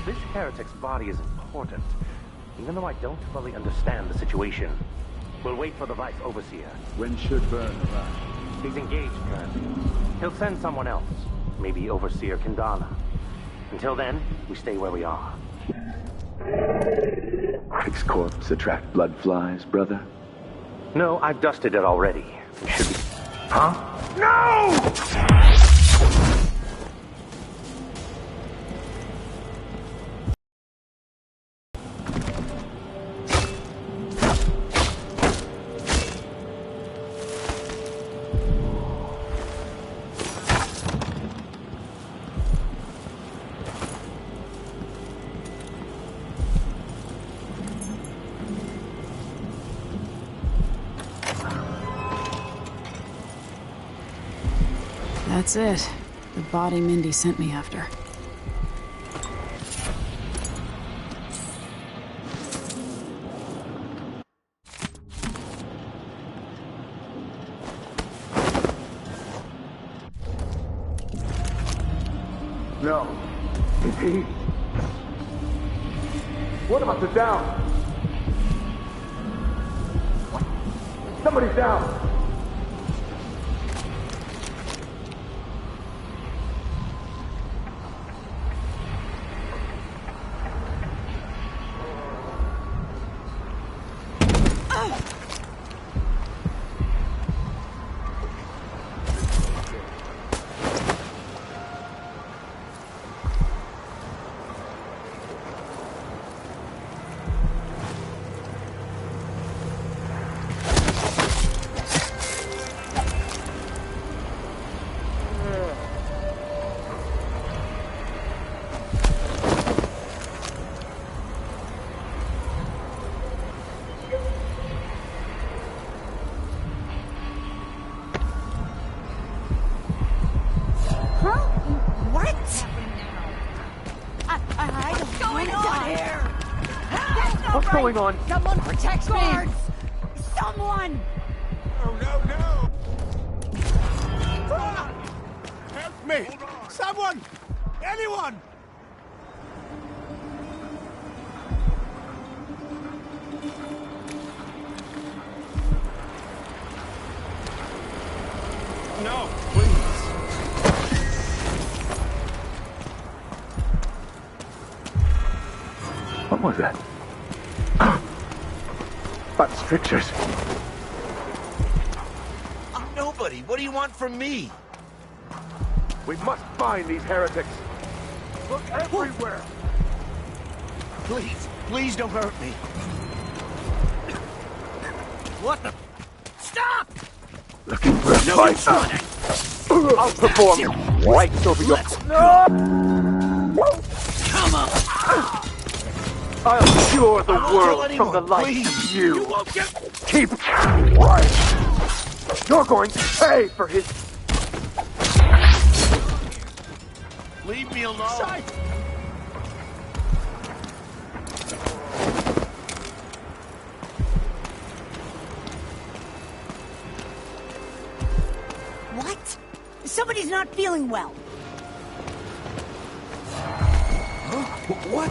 This heretic's body is important, even though I don't fully understand the situation. We'll wait for the Vice Overseer. When should Byrne arrive? He's engaged currently. He'll send someone else, maybe Overseer Kendala. Until then, we stay where we are. Pig's corpse attract blood flies, brother? No, I've dusted it already. We should be... Huh? No! That's it. The body Mindy sent me after. No. Is he? What about the down? Somebody's down! What's going on? Someone protect guards! Someone! No! Help me! Someone! Anyone! No, please. What was that? But strictures. I'm nobody. What do you want from me? We must find these heretics. Look everywhere. Please don't hurt me. What the? Stop! Looking for a fight. I'll perform right over your... Come on! I'll cure the world from the likes of you. Keep quiet. You're going to pay for his... Leave me alone. What? Somebody's not feeling well. Huh? What?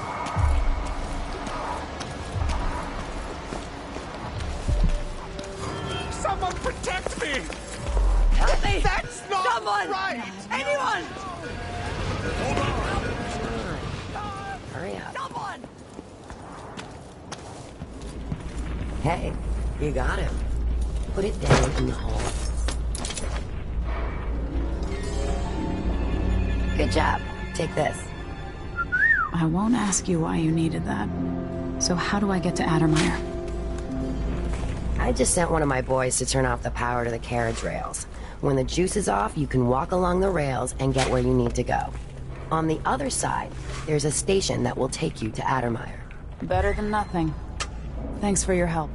Someone protect me! Help me! That's not Someone! right! Anyone! Hurry up. Someone! Hey, you got him. Put it down in the hole. Good job. Take this. I won't ask you why you needed that. So how do I get to Addermeyer? I just sent one of my boys to turn off the power to the carriage rails. When the juice is off, you can walk along the rails and get where you need to go. On the other side, there's a station that will take you to Addermeyer. Better than nothing. Thanks for your help.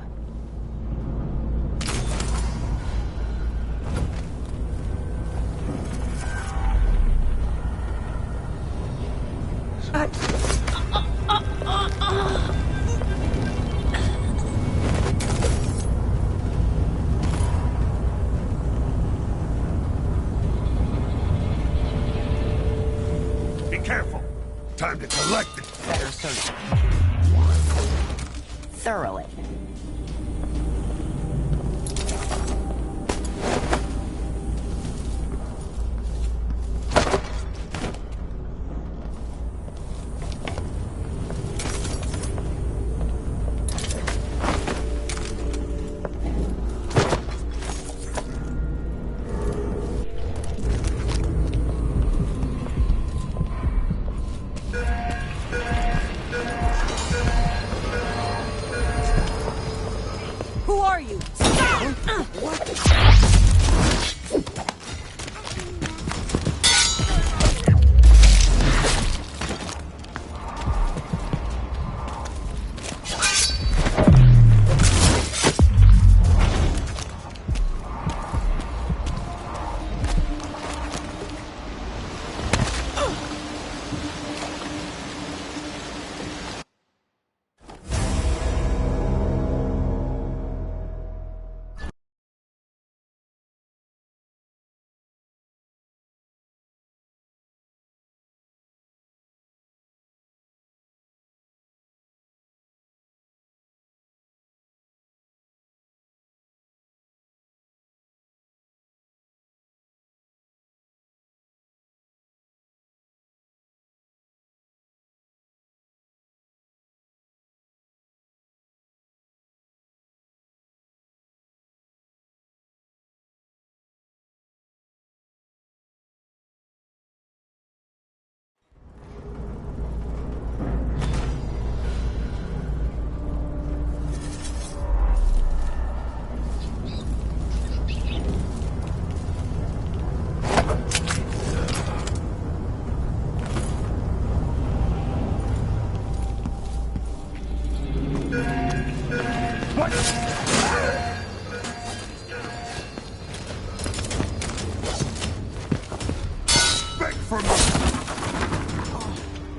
Time to collect it. Better search thoroughly. Who are you? Stop!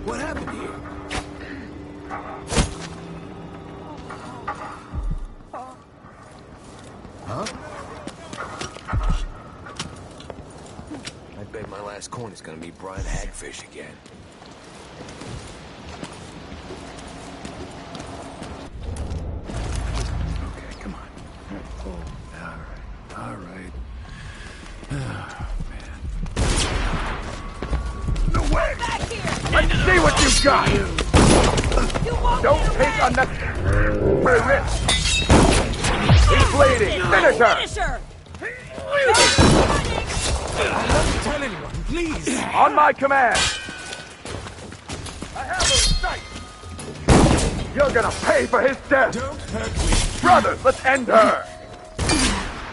What happened here? Huh? I bet my last coin is gonna be Brian Hagfish again. Okay, come on. Oh, all right. Oh, man. No way! Back here! Let's see what you've got! Don't take unnecessary risks! He's bleeding! Finish her! Don't tell anyone, please! On my command! I have her in sight! You're gonna pay for his death! Don't hurt me! Brothers, let's end her!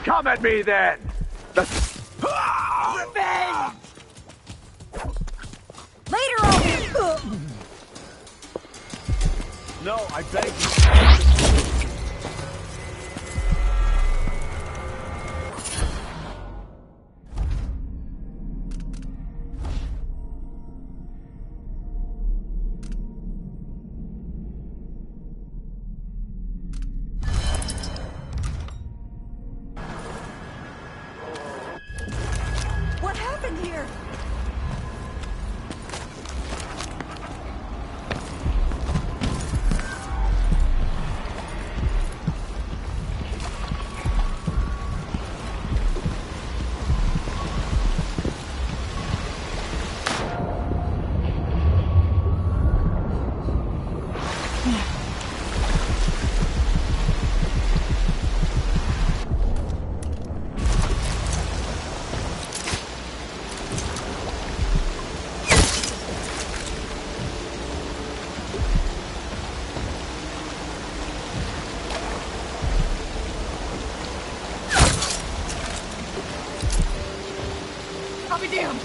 Come at me, then! Revenge! Later on! No, I beg you. What happened here? I'll be damned!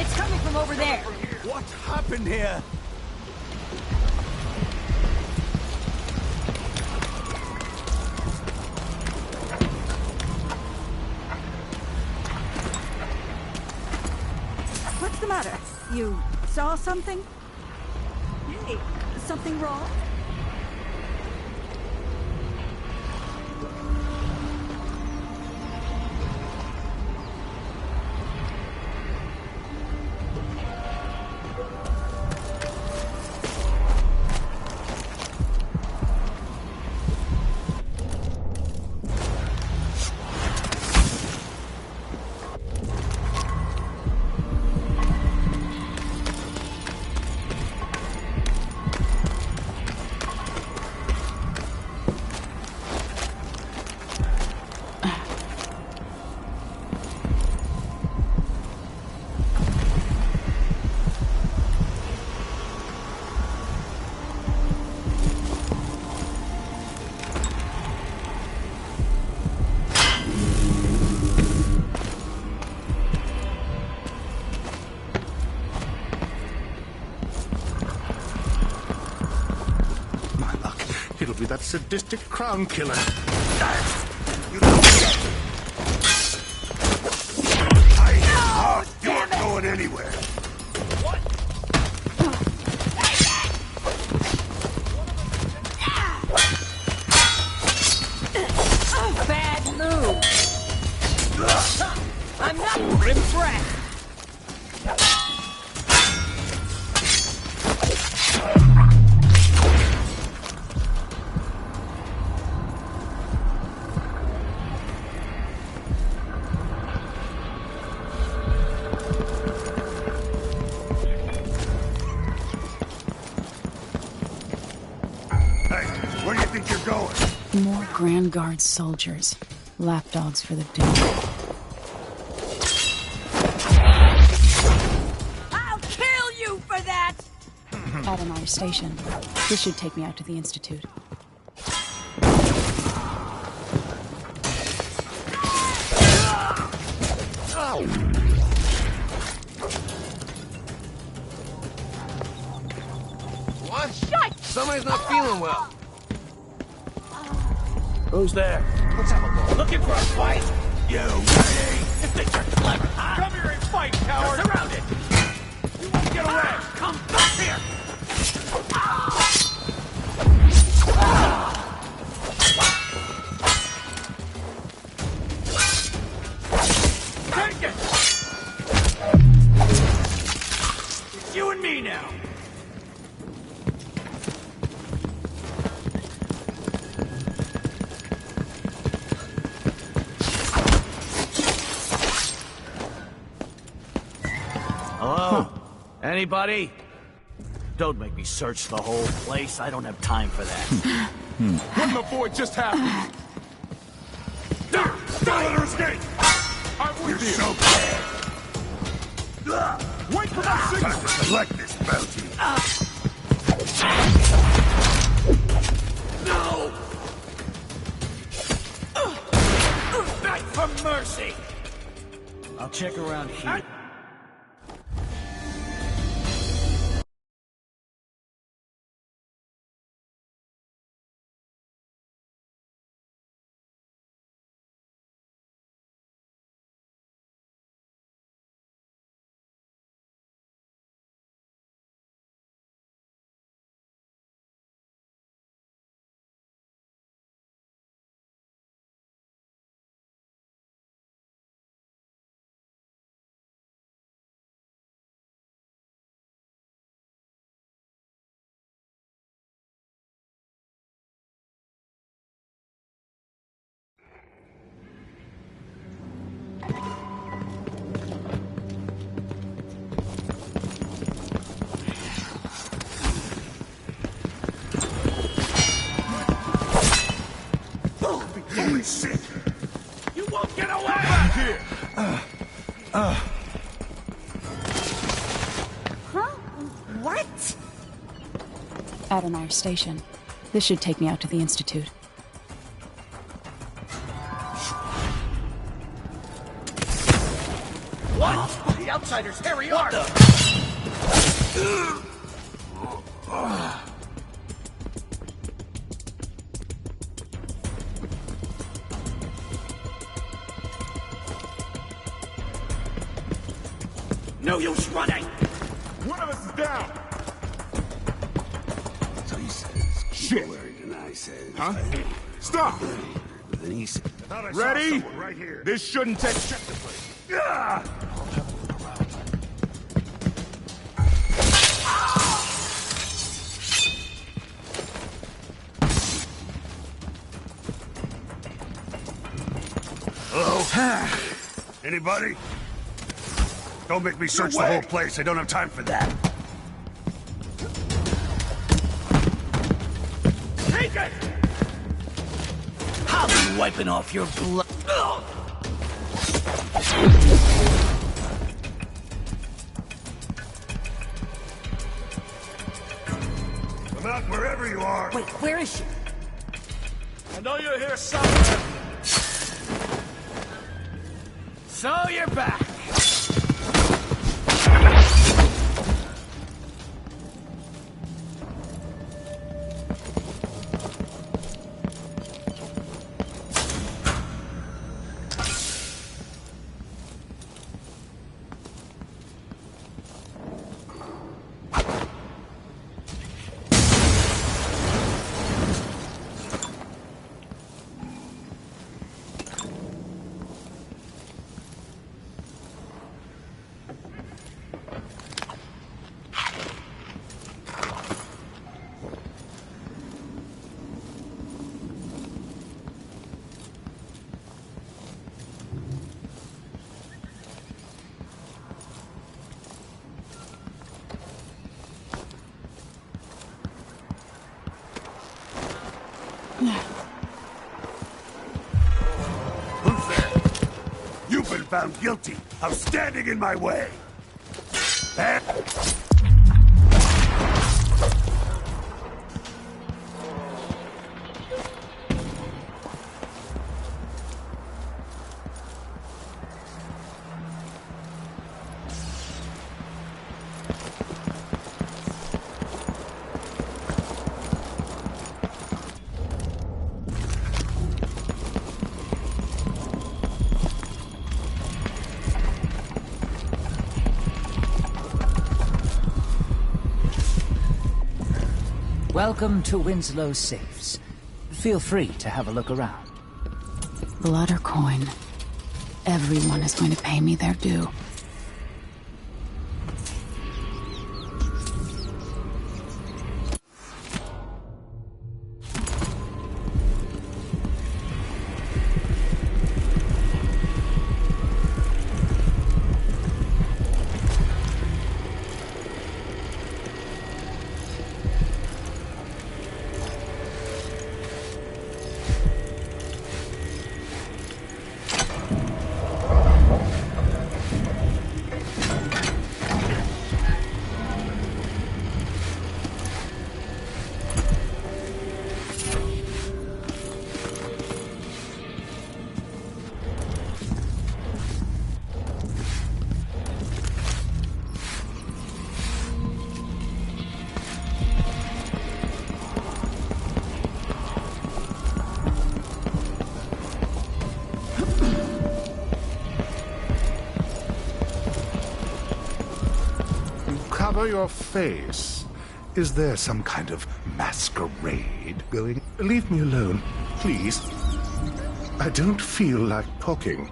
It's coming from over there. What happened here? What's the matter? You saw something? Hey, something wrong? It'll be that sadistic crown killer. You aren't going anywhere. Bad move. I'm not impressed. Where do you think you're going? More Grand Guard soldiers. Lapdogs for the duke. I'll kill you for that! Adonai Station. This should take me out to the Institute. What? Somebody's not feeling well. Who's there? Let's have a look. Looking for a fight? You ready? You think you're clever, huh? Come here and fight, coward! You're surrounded! You won't get away! Come back here! Take it! It's you and me now! Hello? Anybody? Don't make me search the whole place. I don't have time for that. What in the void just happened? Don't let her escape! I'm with you! So bad! Wait for my signal! Time to collect this bounty! No! Beg for mercy! I'll check around here. Holy shit! You won't get away! Back here! Huh? What? Adonai Station. This should take me out to the Institute. What? What? The outsiders, Harry Art! No use running! One of us is down! So he says, Shit! and I says, Huh? Stop! Then he said, Ready? Right here. This shouldn't take... Check the place. Yeah! Hello? Anybody? Don't make me search the whole place. I don't have time for that. Take it! I'll be wiping off your blood. Come out wherever you are. Wait, where is she? I know you're here somewhere. So you're back. Who's there? You've been found guilty of standing in my way. And... Welcome to Winslow Safes. Feel free to have a look around. Blood or coin. Everyone is going to pay me their due. Cover your face. Is there some kind of masquerade going? Leave me alone, please. I don't feel like talking.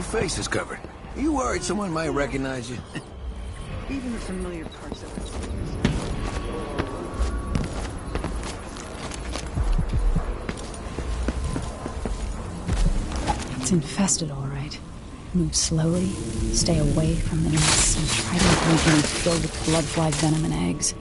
Face is covered. Are you worried someone might recognize you? Even the familiar parts of it. It's infested, all right. Move slowly, stay away from the nests, and try to avoid getting filled with blood fly venom and eggs.